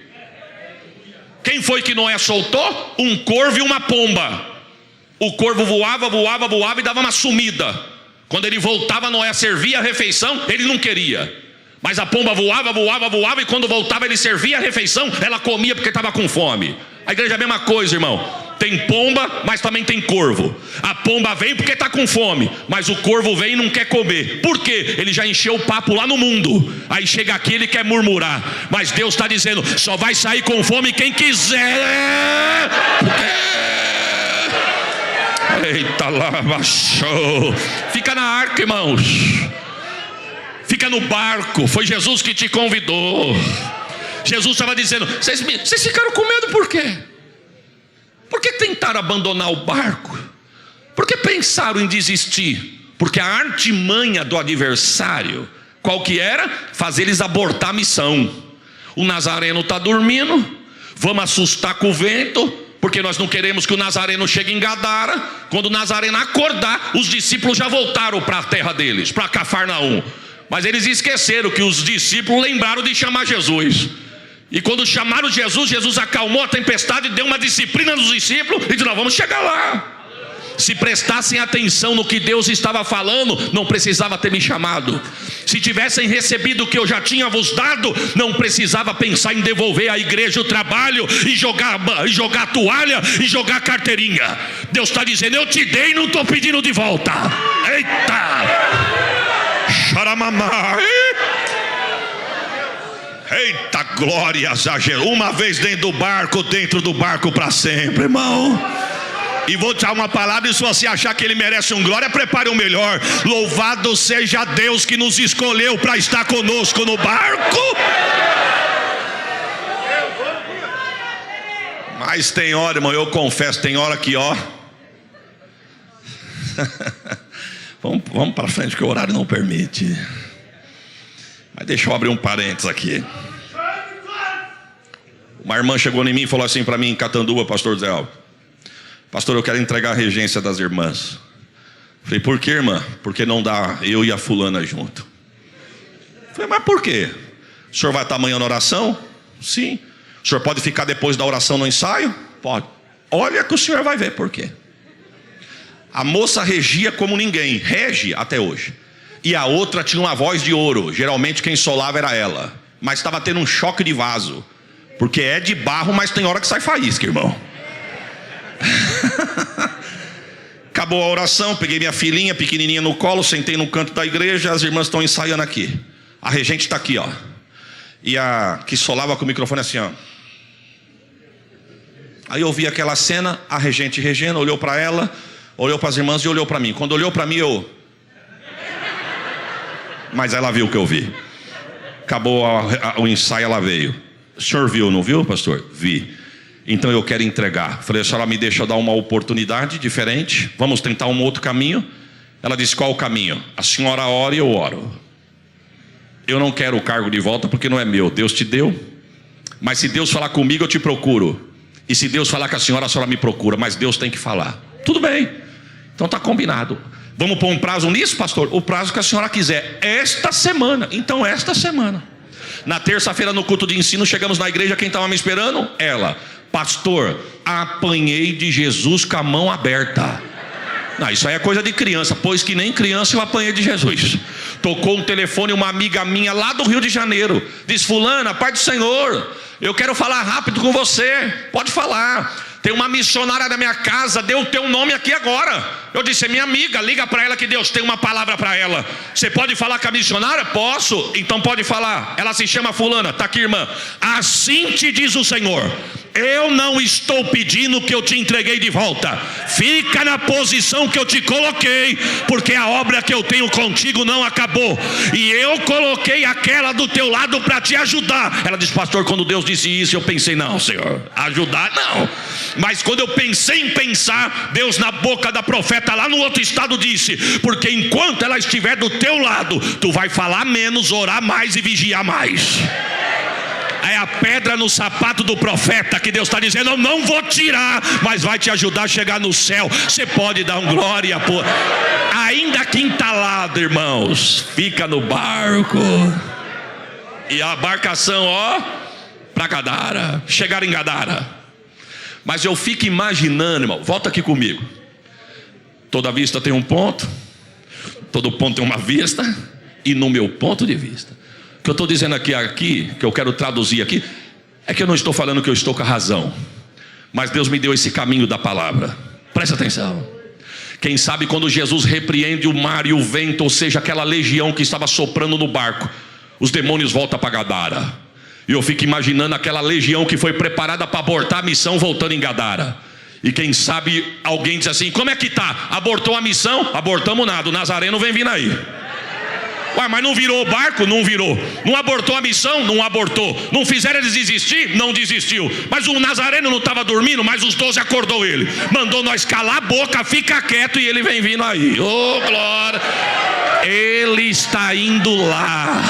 S1: Quem foi que Noé soltou? Um corvo e uma pomba. O corvo voava, voava, voava e dava uma sumida. Quando ele voltava, Noé servia a refeição, ele não queria. Mas a pomba voava, voava, voava, e quando voltava ele servia a refeição, ela comia porque estava com fome. A igreja é a mesma coisa, irmão. Tem pomba, mas também tem corvo. A pomba vem porque está com fome, mas o corvo vem e não quer comer. Por quê? Ele já encheu o papo lá no mundo. Aí chega aqui, ele quer murmurar. Mas Deus está dizendo: só vai sair com fome quem quiser. Eita, lá baixou. Fica na arca, irmãos. Fica no barco. Foi Jesus que te convidou. Jesus estava dizendo: vocês ficaram com medo por quê? Por que tentaram abandonar o barco? Por que pensaram em desistir? Porque a artimanha do adversário, qual que era? Fazer eles abortar a missão. O Nazareno está dormindo, vamos assustar com o vento, porque nós não queremos que o Nazareno chegue em Gadara. Quando o Nazareno acordar, os discípulos já voltaram para a terra deles, para Cafarnaum. Mas eles esqueceram que os discípulos lembraram de chamar Jesus. E quando chamaram Jesus, Jesus acalmou a tempestade, deu uma disciplina nos discípulos e disse: nós vamos chegar lá. Se prestassem atenção no que Deus estava falando, não precisava ter me chamado. Se tivessem recebido o que eu já tinha vos dado, não precisava pensar em devolver à igreja o trabalho e jogar a toalha e jogar a carteirinha. Deus está dizendo: eu te dei e não estou pedindo de volta. Eita! Xaramamá! Eita, glórias a Jesus. Uma vez dentro do barco para sempre, irmão. E vou te dar uma palavra, e se você achar que ele merece glória, prepare o melhor. Louvado seja Deus que nos escolheu para estar conosco no barco. Mas tem hora, irmão, eu confesso, tem hora que vamos para frente que o horário não permite. Mas deixa eu abrir um parênteses aqui. Uma irmã chegou em mim e falou assim para mim em Catanduva: pastor Zé Alves, pastor, eu quero entregar a regência das irmãs. Falei: por que, irmã? Porque não dá eu e a fulana junto. Falei: mas por quê? O senhor vai estar amanhã na oração? Sim. O senhor pode ficar depois da oração no ensaio? Pode. Olha que o senhor vai ver por quê. A moça regia como ninguém, rege até hoje. E a outra tinha uma voz de ouro. Geralmente quem solava era ela. Mas estava tendo um choque de vaso. Porque é de barro, mas tem hora que sai faísca, irmão. Acabou a oração, peguei minha filhinha pequenininha no colo, sentei no canto da igreja. As irmãs estão ensaiando aqui. A regente está aqui, ó. E a que solava com o microfone assim, ó. Aí eu vi aquela cena, a regente regendo, olhou para ela, olhou para as irmãs e olhou para mim. Quando olhou para mim, mas ela viu o que eu vi. Acabou o ensaio, ela veio. O senhor viu, não viu, pastor? Vi. Então eu quero entregar. Falei: a senhora me deixa dar uma oportunidade diferente? Vamos tentar um outro caminho? Ela disse: qual o caminho? A senhora ora e eu oro. Eu não quero o cargo de volta porque não é meu, Deus te deu. Mas se Deus falar comigo, eu te procuro. E se Deus falar com a senhora me procura. Mas Deus tem que falar. Tudo bem, então está combinado. Vamos pôr um prazo nisso, pastor? O prazo que a senhora quiser. Esta semana. Então esta semana. Na terça-feira no culto de ensino, chegamos na igreja. Quem estava me esperando? Ela: pastor, apanhei de Jesus com a mão aberta. Não, isso aí é coisa de criança. Pois que nem criança eu apanhei de Jesus. Tocou um telefone, uma amiga minha lá do Rio de Janeiro. Diz: fulana, Pai do Senhor, eu quero falar rápido com você. Pode falar. Tem uma missionária da minha casa, deu o teu nome aqui agora. Eu disse: é minha amiga, liga para ela que Deus tem uma palavra para ela. Você pode falar com a missionária? Posso, então pode falar. Ela se chama fulana, está aqui, irmã. Assim te diz o Senhor: eu não estou pedindo que eu te entreguei de volta. Fica na posição que eu te coloquei, porque a obra que eu tenho contigo não acabou. E eu coloquei aquela do teu lado para te ajudar. Ela disse: pastor, quando Deus disse isso, eu pensei: não, Senhor, ajudar não. Mas quando eu pensei em pensar, Deus na boca da profeta lá no outro estado disse: porque enquanto ela estiver do teu lado, tu vai falar menos, orar mais e vigiar mais. É a pedra no sapato do profeta que Deus está dizendo: eu não vou tirar, mas vai te ajudar a chegar no céu. Você pode dar glória por... ainda que entalado, irmãos, fica no barco. E a embarcação, para Gadara. Chegaram em Gadara. Mas eu fico imaginando, irmão, volta aqui comigo. Toda vista tem um ponto, todo ponto tem uma vista. E no meu ponto de vista, o que eu estou dizendo aqui, que eu quero traduzir aqui, é que eu não estou falando que eu estou com a razão, mas Deus me deu esse caminho da palavra. Presta atenção. Quem sabe quando Jesus repreende o mar e o vento, ou seja, aquela legião que estava soprando no barco, os demônios voltam para Gadara. E eu fico imaginando aquela legião que foi preparada para abortar a missão voltando em Gadara. E quem sabe alguém diz assim: como é que tá? Abortou a missão? Abortamos nada, o Nazareno vem vindo aí. Ué, mas não virou o barco? Não virou. Não abortou a missão? Não abortou. Não fizeram eles desistir? Não desistiu. Mas o Nazareno não estava dormindo, mas os 12 acordou ele. Mandou nós calar a boca, fica quieto, e ele vem vindo aí. Oh, glória. Ele está indo lá.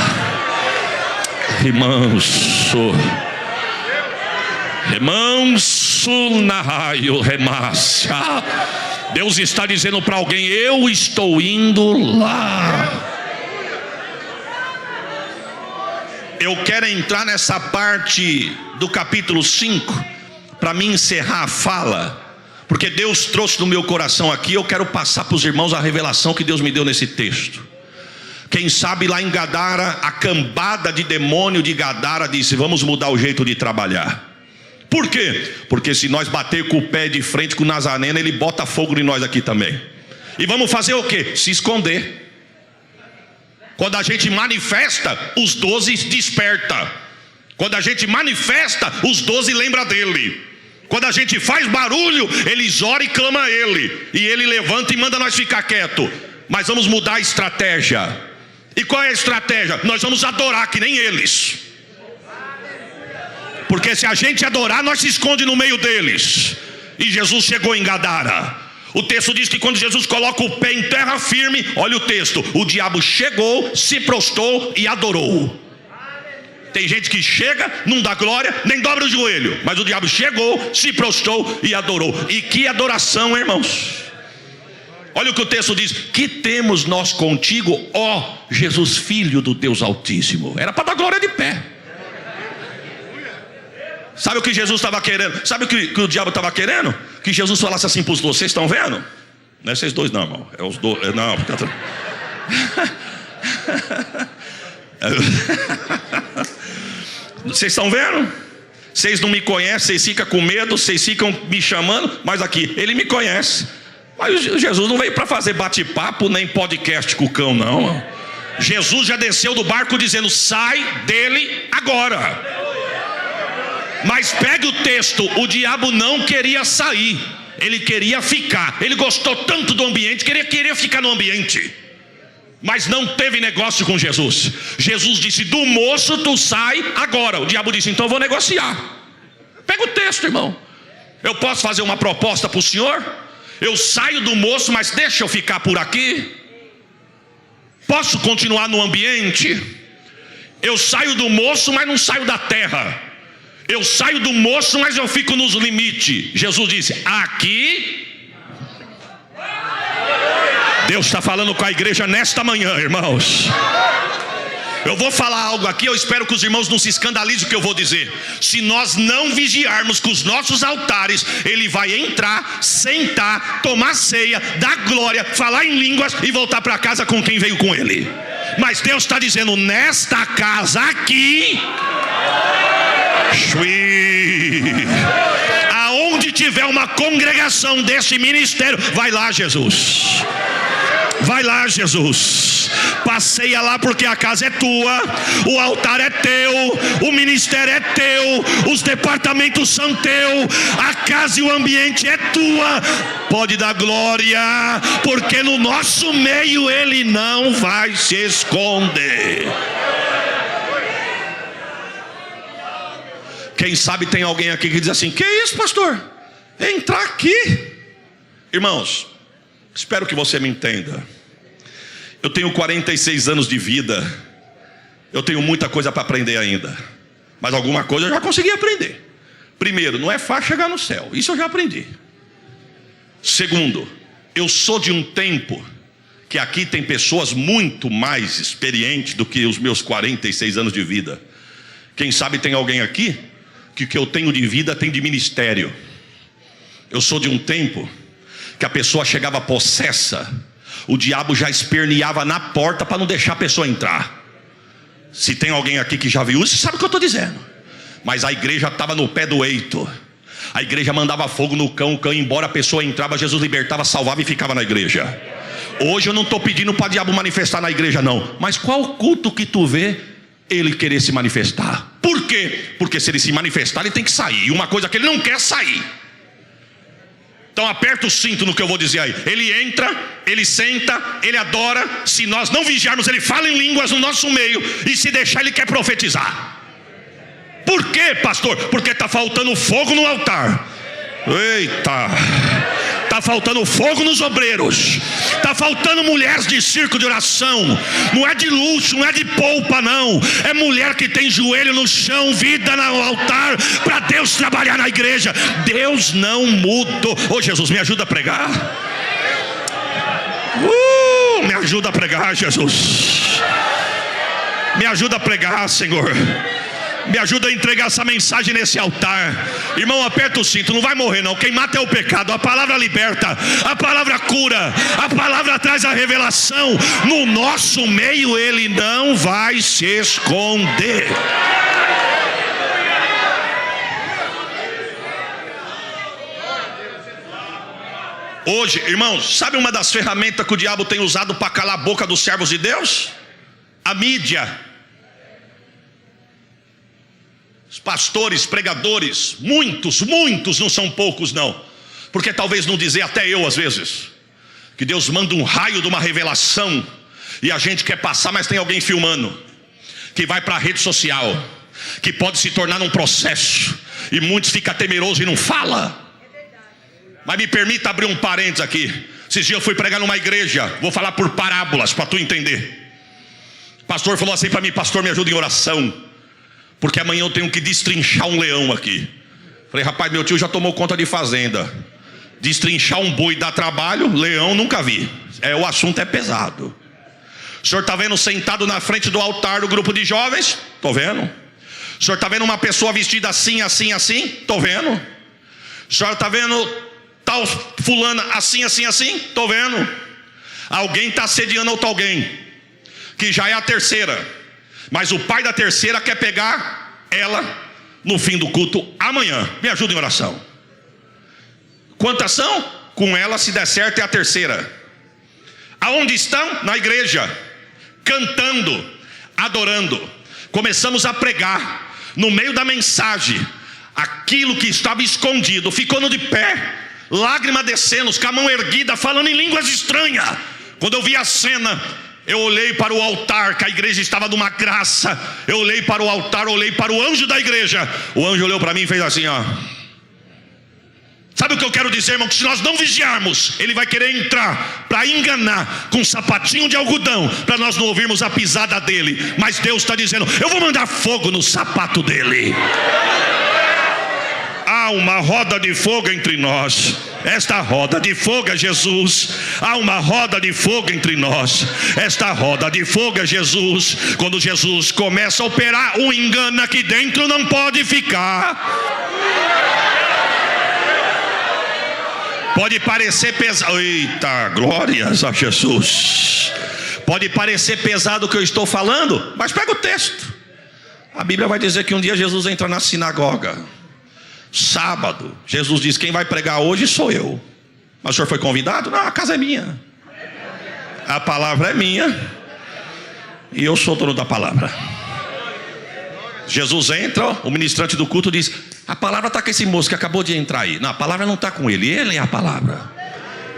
S1: Remanso na raio remácia. Deus está dizendo para alguém: eu estou indo lá. Eu quero entrar nessa parte do capítulo 5 para me encerrar a fala, Porque Deus trouxe no meu coração aqui, eu quero passar para os irmãos a revelação que Deus me deu nesse texto. Quem sabe lá em Gadara, a cambada de demônio de Gadara disse: vamos mudar o jeito de trabalhar. Por quê? Porque se nós bater com o pé de frente com o Nazareno, ele bota fogo em nós aqui também. E vamos fazer o quê? Se esconder. Quando a gente manifesta, os 12 desperta. Quando a gente manifesta, os 12 lembram dele. Quando a gente faz barulho, eles oram e clamam a ele. E ele levanta e manda nós ficar quieto. Mas vamos mudar a estratégia. E qual é a estratégia? Nós vamos adorar que nem eles. Porque se a gente adorar, nós se esconde no meio deles. E Jesus chegou em Gadara. O texto diz que quando Jesus coloca o pé em terra firme, olha o texto, o diabo chegou, se prostrou e adorou. Tem gente que chega, não dá glória, nem dobra o joelho. Mas o diabo chegou, se prostrou e adorou. E que adoração, irmãos. Olha o que o texto diz: que temos nós contigo, ó Jesus, Filho do Deus Altíssimo. Era para dar glória de pé. Sabe o que Jesus estava querendo? Sabe o que o diabo estava querendo? Que Jesus falasse assim para os dois: vocês estão vendo? Não é vocês dois não, irmão. É os dois. Não, porque... Vocês estão vendo? Vocês não me conhecem, vocês ficam com medo, vocês ficam me chamando, mas aqui, ele me conhece. Mas Jesus não veio para fazer bate-papo nem podcast com o cão, não. Jesus já desceu do barco dizendo: sai dele agora. Mas pegue o texto, o diabo não queria sair, ele queria ficar. Ele gostou tanto do ambiente que ele queria ficar no ambiente. Mas não teve negócio com Jesus. Jesus disse: do moço tu sai agora. O diabo disse: então eu vou negociar. Pega o texto, irmão. Eu posso fazer uma proposta para o senhor? Eu saio do moço, mas deixa eu ficar por aqui. Posso continuar no ambiente? Eu saio do moço, mas não saio da terra. Eu saio do moço, mas eu fico nos limites. Jesus disse: aqui... Deus está falando com a igreja nesta manhã, irmãos. Eu vou falar algo aqui, eu espero que os irmãos não se escandalizem com o que eu vou dizer. Se nós não vigiarmos com os nossos altares, ele vai entrar, sentar, tomar ceia, dar glória, falar em línguas e voltar para casa com quem veio com ele. Mas Deus está dizendo: nesta casa aqui, aonde tiver uma congregação desse ministério, vai lá, Jesus. Vai lá, Jesus. Passeia lá, porque a casa é tua, o altar é teu, o ministério é teu, os departamentos são teu, a casa e o ambiente é tua. Pode dar glória, porque no nosso meio ele não vai se esconder. Quem sabe tem alguém aqui que diz assim: que isso, pastor? Entrar aqui. Irmãos, espero que você me entenda. Eu tenho 46 anos de vida. Eu tenho muita coisa para aprender ainda. Mas alguma coisa eu já consegui aprender. Primeiro, não é fácil chegar no céu. Isso eu já aprendi. Segundo, eu sou de um tempo que aqui tem pessoas muito mais experientes do que os meus 46 anos de vida. Quem sabe tem alguém aqui que o que eu tenho de vida tem de ministério. Eu sou de um tempo que a pessoa chegava possessa, o diabo já esperneava na porta para não deixar a pessoa entrar. Se tem alguém aqui que já viu isso, sabe o que eu estou dizendo. Mas a igreja estava no pé do eito. A igreja mandava fogo no cão, o cão ia embora, a pessoa entrava, Jesus libertava, salvava e ficava na igreja. Hoje eu não estou pedindo para o diabo manifestar na igreja não. Mas qual culto que tu vê ele querer se manifestar? Por quê? Porque se ele se manifestar, ele tem que sair. E uma coisa que ele não quer sair. Então aperta o cinto no que eu vou dizer aí. Ele entra, ele senta, ele adora. Se nós não vigiarmos, ele fala em línguas no nosso meio. E se deixar, ele quer profetizar. Por quê, pastor? Porque está faltando fogo no altar. Eita! Está faltando fogo nos obreiros. Está faltando mulheres de circo de oração. Não é de luxo, não é de polpa não. É mulher que tem joelho no chão, vida no altar, para Deus trabalhar na igreja. Deus não mudou. Ô Jesus, me ajuda a pregar. Me ajuda a pregar, Jesus. Me ajuda a pregar, Senhor. Me ajuda a entregar essa mensagem nesse altar. Irmão, aperta o cinto, não vai morrer não. Quem mata é o pecado. A palavra liberta, a palavra cura, a palavra traz a revelação. No nosso meio ele não vai se esconder. Hoje, irmãos, sabe uma das ferramentas que o diabo tem usado para calar a boca dos servos de Deus? A mídia. Os pastores, pregadores, muitos, não são poucos não, porque talvez não dizer, até eu às vezes, que Deus manda um raio de uma revelação, e a gente quer passar, mas tem alguém filmando, que vai para a rede social, que pode se tornar um processo, e muitos ficam temerosos e não falam. Mas me permita abrir um parênteses aqui. Esses dias eu fui pregar numa igreja, vou falar por parábolas para tu entender. O pastor falou assim para mim: pastor, me ajuda em oração, porque amanhã eu tenho que destrinchar um leão aqui. Falei: rapaz, meu tio já tomou conta de fazenda. Destrinchar um boi dá trabalho, leão nunca vi. O assunto é pesado. O senhor está vendo sentado na frente do altar do grupo de jovens? Estou vendo. O senhor está vendo uma pessoa vestida assim, assim, assim? Estou vendo. O senhor está vendo tal fulana assim, assim, assim? Estou vendo. Alguém está assediando outro alguém, que já é a terceira, mas o pai da terceira quer pegar ela no fim do culto amanhã. Me ajuda em oração. Quantas são? Com ela, se der certo, é a terceira. Aonde estão? Na igreja, cantando, adorando. Começamos a pregar. No meio da mensagem, aquilo que estava escondido ficou de pé, lágrima descendo, com a mão erguida, falando em línguas estranhas. Quando eu vi a cena, eu olhei para o altar, que a igreja estava numa graça. Eu olhei para o altar, olhei para o anjo da igreja. O anjo olhou para mim e fez assim, ó. Sabe o que eu quero dizer, irmão? Que se nós não vigiarmos, ele vai querer entrar para enganar com um sapatinho de algodão, para nós não ouvirmos a pisada dele. Mas Deus está dizendo: eu vou mandar fogo no sapato dele. Há uma roda de fogo entre nós. Esta roda de fogo é Jesus. Há uma roda de fogo entre nós. Esta roda de fogo é Jesus. Quando Jesus começa a operar, o engano aqui dentro não pode ficar. Pode parecer pesado. Eita, glórias a Jesus. Pode parecer pesado o que eu estou falando, mas pega o texto. A Bíblia vai dizer que um dia Jesus entra na sinagoga. Sábado, Jesus diz: quem vai pregar hoje sou eu. Mas o senhor foi convidado? Não, a casa é minha, a palavra é minha, e eu sou dono da palavra. Jesus entra, o ministrante do culto diz: a palavra está com esse moço que acabou de entrar aí. Não, a palavra não está com ele, ele é a palavra.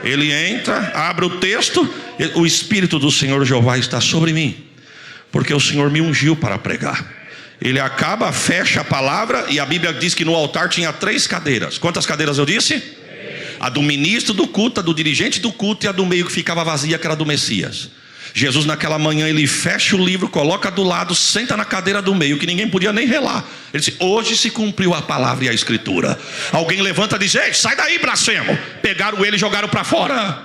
S1: Ele entra, abre o texto: o Espírito do Senhor Jeová está sobre mim, porque o Senhor me ungiu para pregar. Ele acaba, fecha a palavra, e a Bíblia diz que no altar tinha 3 cadeiras. Quantas cadeiras eu disse? 3. A do ministro do culto, a do dirigente do culto, e a do meio que ficava vazia, que era do Messias. Jesus naquela manhã, ele fecha o livro, coloca do lado, senta na cadeira do meio, que ninguém podia nem relar. Ele disse: hoje se cumpriu a palavra e a escritura. Alguém levanta e diz: ei, sai daí, blasfemo. Pegaram ele e jogaram para fora.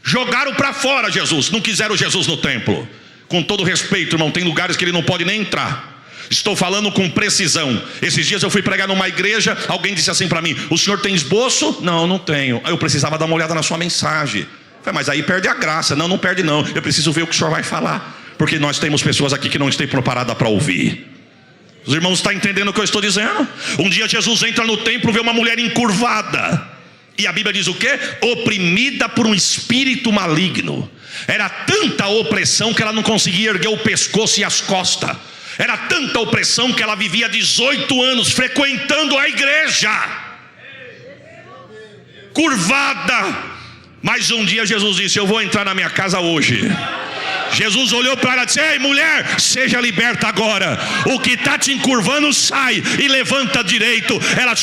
S1: Jogaram para fora Jesus. Não quiseram Jesus no templo. Com todo respeito, irmão, tem lugares que ele não pode nem entrar. Estou falando com precisão. Esses dias eu fui pregar numa igreja. Alguém disse assim para mim: o senhor tem esboço? Não, não tenho. Eu precisava dar uma olhada na sua mensagem. Falei: mas aí perde a graça. Não, não perde não. Eu preciso ver o que o senhor vai falar, porque nós temos pessoas aqui que não estão preparadas para ouvir. Os irmãos estão entendendo o que eu estou dizendo? Um dia Jesus entra no templo, vê uma mulher encurvada, e a Bíblia diz o quê? Oprimida por um espírito maligno. Era tanta opressão que ela não conseguia erguer o pescoço e as costas. Era tanta opressão que ela vivia 18 anos frequentando a igreja, curvada. Mas um dia Jesus disse: eu vou entrar na minha casa hoje. Jesus olhou para ela e disse: ei, mulher, seja liberta agora. O que está te encurvando sai e levanta direito. Ela...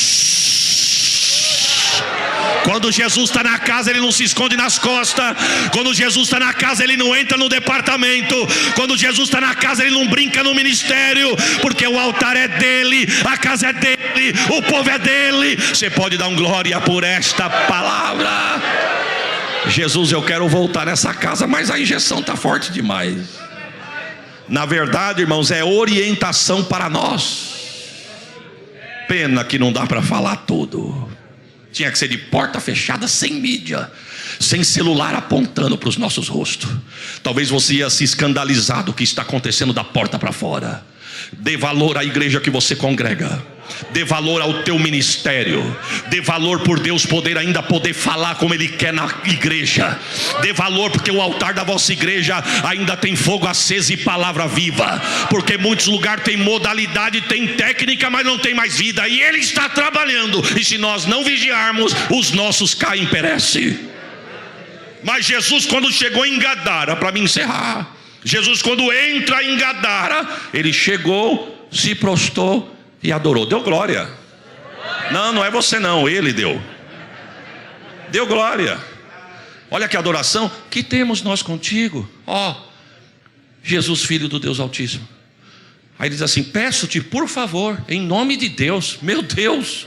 S1: Quando Jesus está na casa, ele não se esconde nas costas. Quando Jesus está na casa, ele não entra no departamento. Quando Jesus está na casa, ele não brinca no ministério, porque o altar é dele, a casa é dele, o povo é dele. Você pode dar um glória por esta palavra? Jesus, eu quero voltar nessa casa, mas a injeção está forte demais. Na verdade, irmãos, é orientação para nós. Pena que não dá para falar tudo. Tinha que ser de porta fechada, sem mídia, sem celular apontando para os nossos rostos. Talvez você ia se escandalizar do que está acontecendo da porta para fora. Dê valor à igreja que você congrega. Dê valor ao teu ministério. Dê valor por Deus ainda poder falar como Ele quer na igreja. Dê valor porque o altar da vossa igreja ainda tem fogo aceso e palavra viva. Porque muitos lugares tem modalidade, tem técnica, mas não tem mais vida. E Ele está trabalhando. E se nós não vigiarmos, os nossos caem e perecem. Mas Jesus, quando chegou em Gadara, para me encerrar, Jesus, quando entra em Gadara, Ele chegou, se prostrou e adorou. Deu glória. Não é você não, Ele deu. Deu glória. Olha que adoração. Que temos nós contigo, ó Jesus, Filho do Deus Altíssimo. Aí diz assim: peço-te, por favor, em nome de Deus. Meu Deus,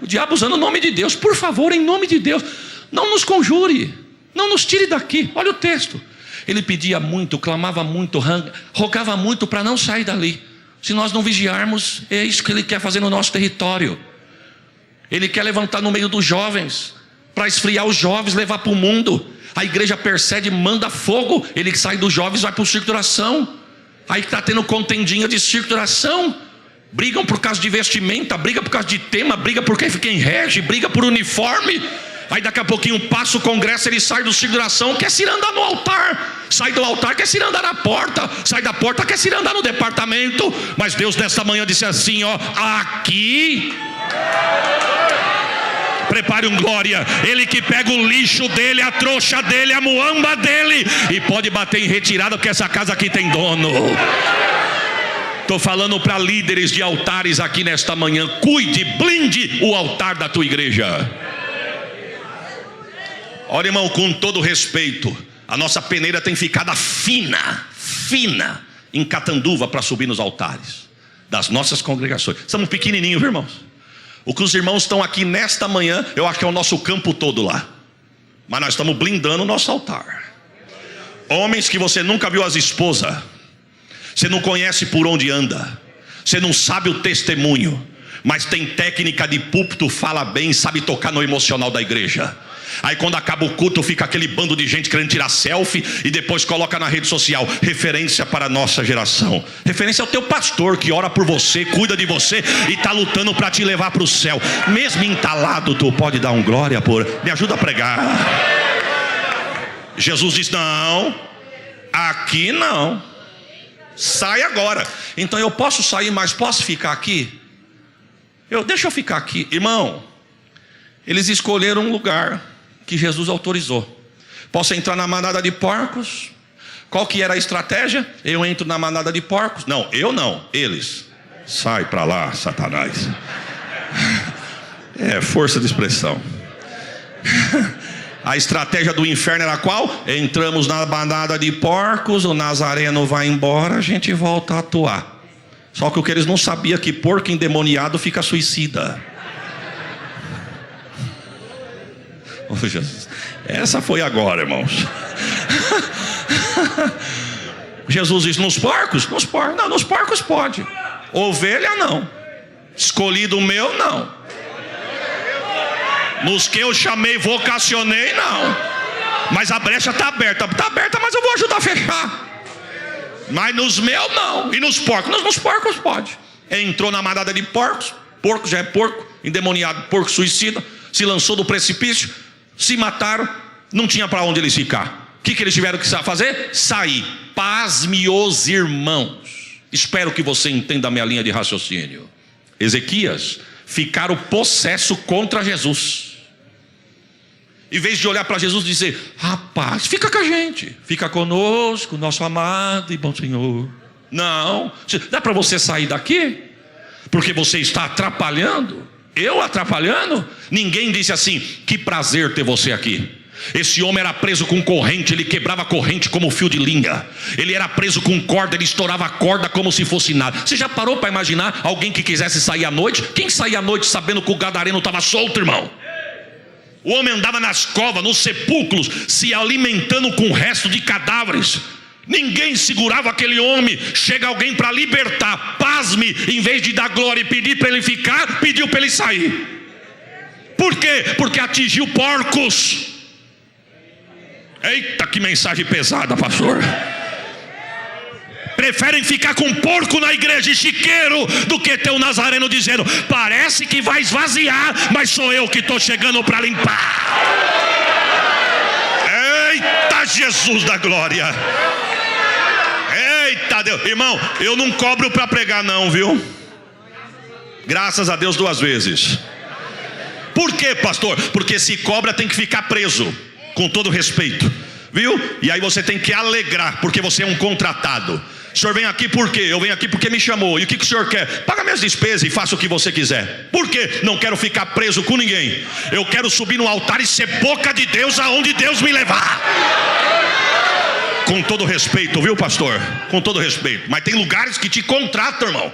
S1: o diabo usando o nome de Deus. Por favor, em nome de Deus, não nos conjure, não nos tire daqui. Olha o texto. Ele pedia muito, clamava muito, rogava muito para não sair dali. Se nós não vigiarmos, é isso que Ele quer fazer no nosso território. Ele quer levantar no meio dos jovens, para esfriar os jovens, levar para o mundo. A igreja persegue, manda fogo. Ele sai dos jovens, vai para o circo de oração. Aí está tendo contendinha de circo de oração. Brigam por causa de vestimenta, briga por causa de tema, briga por quem rege, briga por uniforme. Aí daqui a pouquinho passa o congresso, ele sai do circo de oração, quer se andar no altar. Sai do altar, quer se andar na porta. Sai da porta, quer se andar no departamento. Mas Deus nesta manhã disse assim, ó: aqui, prepare um glória. Ele que pega o lixo dele, a trouxa dele, a muamba dele, e pode bater em retirada, porque essa casa aqui tem dono. Estou falando para líderes de altares aqui nesta manhã: cuide, blinde o altar da tua igreja. Olha, irmão, com todo respeito, a nossa peneira tem ficado fina em Catanduva para subir nos altares das nossas congregações. Somos pequenininhos, irmãos. O que os irmãos estão aqui nesta manhã, eu acho que é o nosso campo todo lá. Mas nós estamos blindando o nosso altar. Homens que você nunca viu as esposas, você não conhece por onde anda, você não sabe o testemunho, mas tem técnica de púlpito, fala bem, sabe tocar no emocional da igreja. Aí quando acaba o culto, fica aquele bando de gente querendo tirar selfie e depois coloca na rede social. Referência para a nossa geração. Referência ao teu pastor que ora por você, cuida de você e está lutando para te levar para o céu. Mesmo entalado, tu pode dar um glória por... Me ajuda a pregar. Jesus diz: não, aqui não. Sai agora. Então eu posso sair, mas posso ficar aqui? Deixa eu ficar aqui. Irmão, eles escolheram um lugar que Jesus autorizou. Posso entrar na manada de porcos? Qual que era a estratégia? Eu entro na manada de porcos? Não, eu não, eles. Sai para lá, Satanás. É força de expressão. A estratégia do inferno era qual? Entramos na manada de porcos, o Nazareno vai embora, a gente volta a atuar. Só que o que eles não sabiam é que porco endemoniado fica suicida. Oh, Jesus. Essa foi agora, irmãos. Jesus diz: nos porcos? Nos porcos. Não, nos porcos pode. Ovelha não. Escolhido meu não. Nos que eu chamei, vocacionei, não. Mas a brecha está aberta. Está aberta, mas eu vou ajudar a fechar. Mas nos meus não. E nos porcos? Nos porcos pode. Entrou na manada de porcos. Porco já é porco, endemoniado, porco suicida. Se lançou do precipício, se mataram, não tinha para onde eles ficar. O que eles tiveram que fazer? Sair. Pasme os irmãos. Espero que você entenda a minha linha de raciocínio. Ezequias ficaram possesso contra Jesus. Em vez de olhar para Jesus e dizer: rapaz, fica com a gente, fica conosco, nosso amado e bom Senhor. Não, dá para você sair daqui? Porque você está atrapalhando. Eu atrapalhando? Ninguém disse assim: que prazer ter você aqui. Esse homem era preso com corrente, ele quebrava a corrente como fio de linha. Ele era preso com corda, ele estourava a corda como se fosse nada. Você já parou para imaginar alguém que quisesse sair à noite? Quem saía à noite sabendo que o gadareno estava solto, irmão? O homem andava nas covas, nos sepulcros, se alimentando com o resto de cadáveres. Ninguém segurava aquele homem. Chega alguém para libertar, pasme, em vez de dar glória e pedir para ele ficar, pediu para ele sair. Por quê? Porque atingiu porcos. Eita, que mensagem pesada, pastor. Preferem ficar com porco na igreja e chiqueiro do que ter o Nazareno dizendo: parece que vai esvaziar, mas sou eu que estou chegando para limpar. Eita, Jesus da glória. Eita Deus. Irmão, eu não cobro para pregar não, viu? Graças a Deus 2 vezes. Por quê, pastor? Porque se cobra tem que ficar preso, com todo respeito, viu? E aí você tem que alegrar, porque você é um contratado. O senhor vem aqui por quê? Eu venho aqui porque me chamou. E o que o senhor quer? Paga minhas despesas e faça o que você quiser. Por quê? Não quero ficar preso com ninguém. Eu quero subir no altar e ser boca de Deus aonde Deus me levar. Com todo respeito, viu, pastor? Com todo respeito. Mas tem lugares que te contratam, irmão.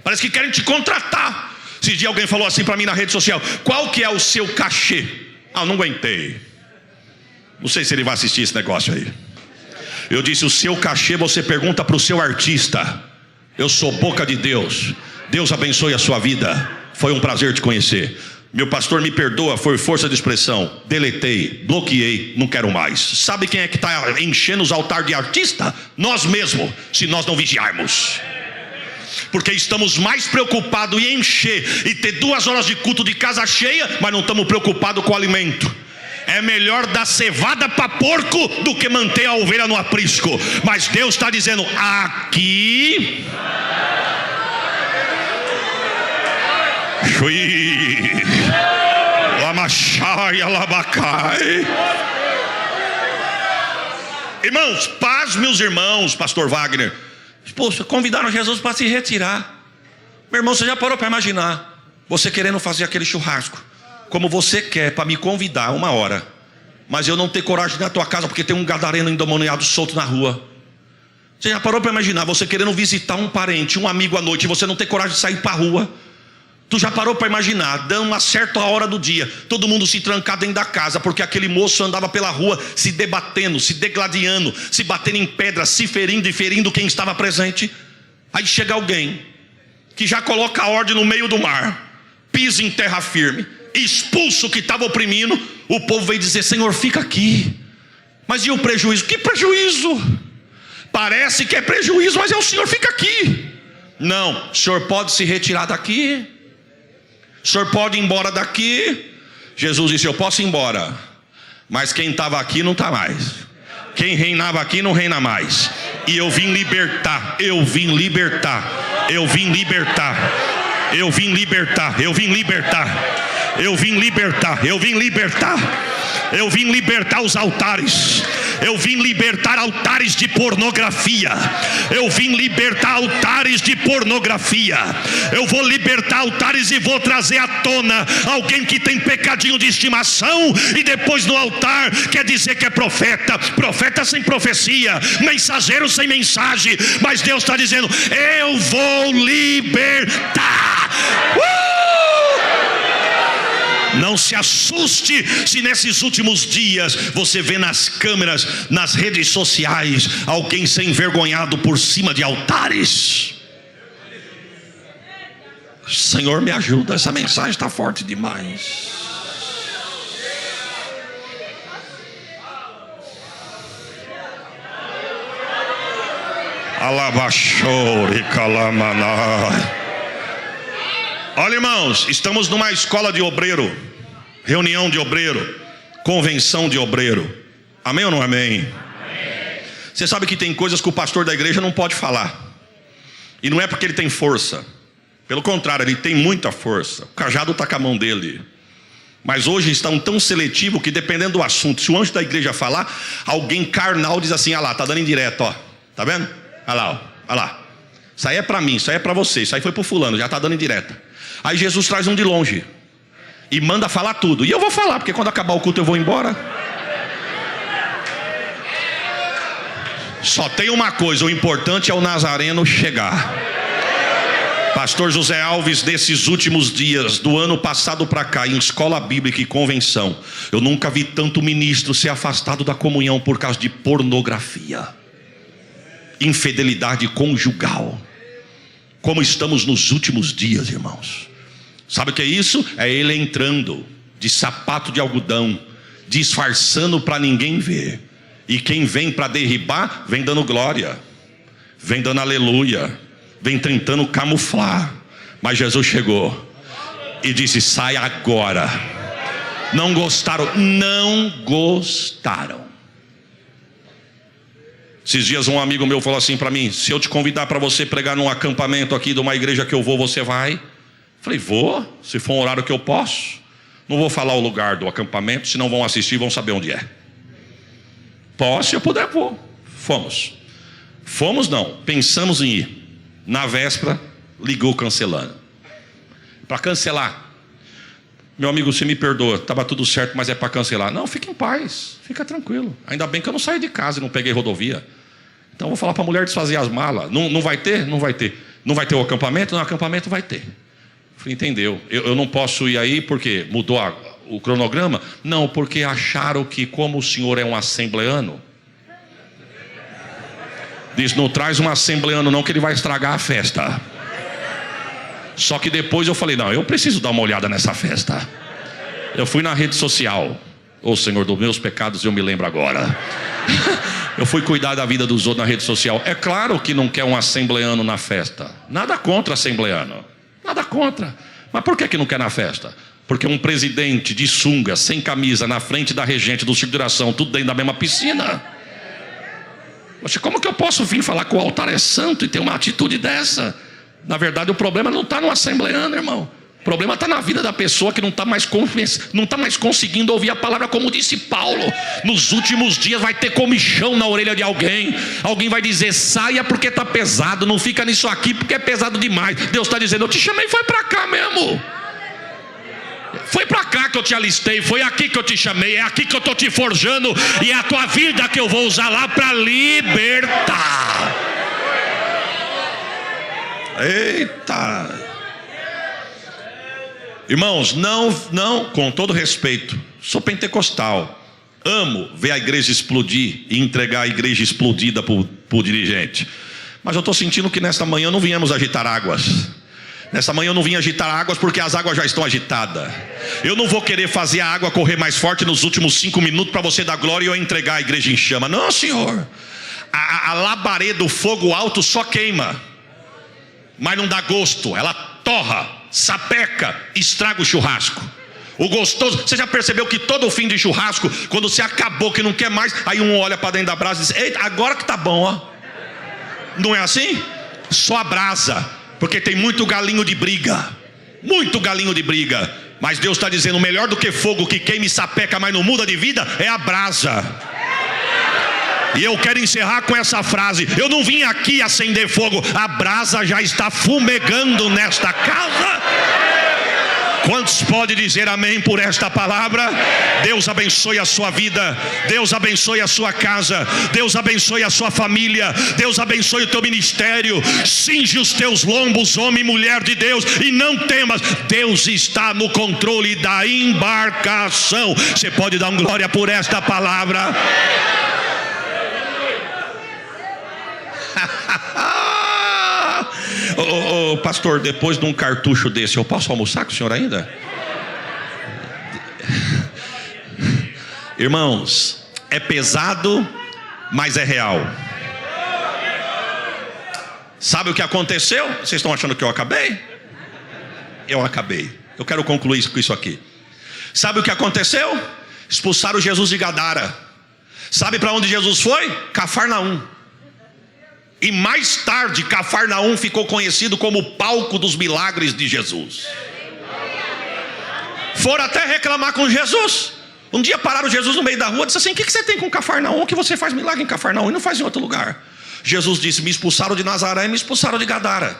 S1: Parece que querem te contratar. Esse dia alguém falou assim para mim na rede social: qual que é o seu cachê? Ah, não aguentei. Não sei se ele vai assistir esse negócio aí. Eu disse: o seu cachê você pergunta para o seu artista. Eu sou boca de Deus. Deus abençoe a sua vida. Foi um prazer te conhecer. Meu pastor, me perdoa, foi força de expressão. Deletei, bloqueei, não quero mais. Sabe quem é que está enchendo os altares de artista? Nós mesmos, se nós não vigiarmos. Porque estamos mais preocupados em encher e ter 2 horas de culto de casa cheia, mas não estamos preocupados com o alimento. É melhor dar cevada para porco do que manter a ovelha no aprisco. Mas Deus está dizendo: aqui irmãos, paz, meus irmãos. Pastor Wagner, poxa, convidaram Jesus para se retirar. Meu irmão, você já parou para imaginar você querendo fazer aquele churrasco como você quer, para me convidar 1 hora, mas eu não ter coragem de ir na tua casa porque tem um gadareno endemoniado solto na rua? Você já parou para imaginar você querendo visitar um parente, um amigo à noite, e você não ter coragem de sair para a rua? Tu já parou para imaginar, dando uma certa hora do dia, todo mundo se trancar dentro da casa, porque aquele moço andava pela rua se debatendo, se degladiando, se batendo em pedras, se ferindo e ferindo quem estava presente? Aí chega alguém que já coloca a ordem no meio do mar, pisa em terra firme, expulsa o que estava oprimindo. O povo veio dizer: Senhor, fica aqui. Mas e o prejuízo? Que prejuízo? Parece que é prejuízo, mas é o Senhor, fica aqui. Não, o Senhor pode se retirar daqui, o Senhor pode ir embora daqui. Jesus disse: eu posso ir embora, mas quem estava aqui não está mais. Quem reinava aqui não reina mais. E eu vim libertar, eu vim libertar, eu vim libertar, eu vim libertar, eu vim libertar, eu vim libertar, eu vim libertar, eu vim libertar os altares. Eu vim libertar altares de pornografia. Eu vim libertar altares de pornografia. Eu vou libertar altares e vou trazer à tona alguém que tem pecadinho de estimação e depois no altar quer dizer que é profeta. Profeta sem profecia, mensageiro sem mensagem. Mas Deus está dizendo: eu vou libertar. Não se assuste se nesses últimos dias você vê nas câmeras, nas redes sociais, alguém ser envergonhado por cima de altares. Senhor, me ajuda, essa mensagem está forte demais. Alabachore calamanai. Olha, irmãos, estamos numa escola de obreiro, reunião de obreiro, convenção de obreiro. Amém ou não amém? Amém. Você sabe que tem coisas que o pastor da igreja não pode falar. E não é porque ele tem força. Pelo contrário, ele tem muita força. O cajado está com a mão dele. Mas hoje estão tão seletivos que dependendo do assunto, se o anjo da igreja falar, alguém carnal diz assim: ah lá, está dando indireto, ó. Tá vendo? Olha lá, ó. Olha lá. Isso aí é para mim, isso aí é para você, isso aí foi para o fulano, já está dando indireta. Aí Jesus traz um de longe e manda falar tudo. E eu vou falar, porque quando acabar o culto eu vou embora. Só tem uma coisa: o importante é o Nazareno chegar. Pastor José Alves, desses últimos dias, do ano passado para cá, em escola bíblica e convenção, eu nunca vi tanto ministro ser afastado da comunhão por causa de pornografia. infidelidade conjugal. Como estamos nos últimos dias, irmãos. Sabe o que é isso? É ele entrando de sapato de algodão, disfarçando para ninguém ver. E quem vem para derribar, vem dando glória, vem dando aleluia, vem tentando camuflar. Mas Jesus chegou e disse: sai agora. Não gostaram, não gostaram. Esses dias um amigo meu falou assim para mim: se eu te convidar para você pregar num acampamento aqui de uma igreja que eu vou, você vai? Falei: vou, se for um horário que eu posso. Não vou falar o lugar do acampamento, senão vão assistir e vão saber onde é. Posso, se eu puder, vou. Fomos não, pensamos em ir. Na véspera, ligou cancelando. Para cancelar: meu amigo, você me perdoa, estava tudo certo, mas é para cancelar. Não, fique em paz, fica tranquilo. Ainda bem que eu não saí de casa e não peguei rodovia. Então eu vou falar para a mulher desfazer as malas. Não vai ter? Não vai ter. Não vai ter o acampamento? No acampamento vai ter. Falei: entendeu? Eu não posso ir aí porque mudou o cronograma? Não, porque acharam que, como o senhor é um assembleano, diz: não traz um assembleano não, que ele vai estragar a festa. Só que depois eu falei: não, eu preciso dar uma olhada nessa festa. Eu fui na rede social. Ô Senhor, dos meus pecados eu me lembro agora. Eu fui cuidar da vida dos outros na rede social. É claro que não quer um assembleano na festa. Nada contra assembleano, nada contra. Mas por que não quer na festa? Porque um presidente de sunga, sem camisa, na frente da regente do circo de oração, tudo dentro da mesma piscina. Poxa, como que eu posso vir falar que o altar é santo e ter uma atitude dessa? Na verdade, o problema não está no assembleano, irmão. O problema está na vida da pessoa que não está mais conseguindo ouvir a palavra, como disse Paulo. Nos últimos dias vai ter comichão na orelha de alguém. Alguém vai dizer: saia porque está pesado, não fica nisso aqui porque é pesado demais. Deus está dizendo: eu te chamei, foi para cá mesmo. Foi para cá que eu te alistei, foi aqui que eu te chamei, é aqui que eu estou te forjando, e é a tua vida que eu vou usar lá para libertar. Eita! Irmãos, não, com todo respeito, sou pentecostal, amo ver a igreja explodir e entregar a igreja explodida para o dirigente. Mas eu estou sentindo que nesta manhã não viemos agitar águas. Nessa manhã eu não vim agitar águas porque as águas já estão agitadas. Eu não vou querer fazer a água correr mais forte nos últimos 5 minutos para você dar glória e eu entregar a igreja em chama. Não, senhor. A labareda, o fogo alto só queima, mas não dá gosto. Ela torra, sapeca, estraga o churrasco. O gostoso, você já percebeu que todo fim de churrasco, quando você acabou que não quer mais, aí um olha para dentro da brasa e diz: eita, agora que tá bom, ó. Não é assim? Só a brasa. Porque tem muito galinho de briga. Muito galinho de briga. Mas Deus está dizendo: melhor do que fogo que queima e sapeca, mas não muda de vida, é a brasa. E eu quero encerrar com essa frase: eu não vim aqui acender fogo, a brasa já está fumegando nesta casa. Quantos podem dizer amém por esta palavra? Deus abençoe a sua vida, Deus abençoe a sua casa, Deus abençoe a sua família, Deus abençoe o teu ministério. Cinge os teus lombos, homem e mulher de Deus, e não temas, Deus está no controle da embarcação. Você pode dar um glória por esta palavra? Pastor, depois de um cartucho desse, eu posso almoçar com o senhor ainda? Irmãos, é pesado, mas é real. Sabe o que aconteceu? Vocês estão achando que eu acabei? Eu acabei. Eu quero concluir com isso aqui. Sabe o que aconteceu? Expulsaram Jesus de Gadara. Sabe para onde Jesus foi? Cafarnaum. E mais tarde Cafarnaum ficou conhecido como o palco dos milagres de Jesus. Foram até reclamar com Jesus. Um dia pararam Jesus no meio da rua e disse assim: o que você tem com Cafarnaum? Que você faz milagre em Cafarnaum e não faz em outro lugar? Jesus disse: me expulsaram de Nazaré e me expulsaram de Gadara.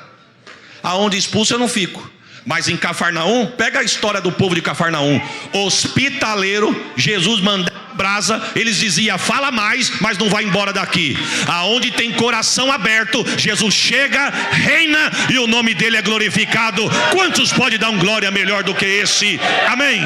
S1: Aonde expulso eu não fico. Mas em Cafarnaum, pega a história do povo de Cafarnaum. Hospitaleiro, Jesus mandava brasa, eles diziam: fala mais, mas não vai embora daqui. Aonde tem coração aberto, Jesus chega, reina e o nome dele é glorificado. Quantos pode dar um glória melhor do que esse? Amém.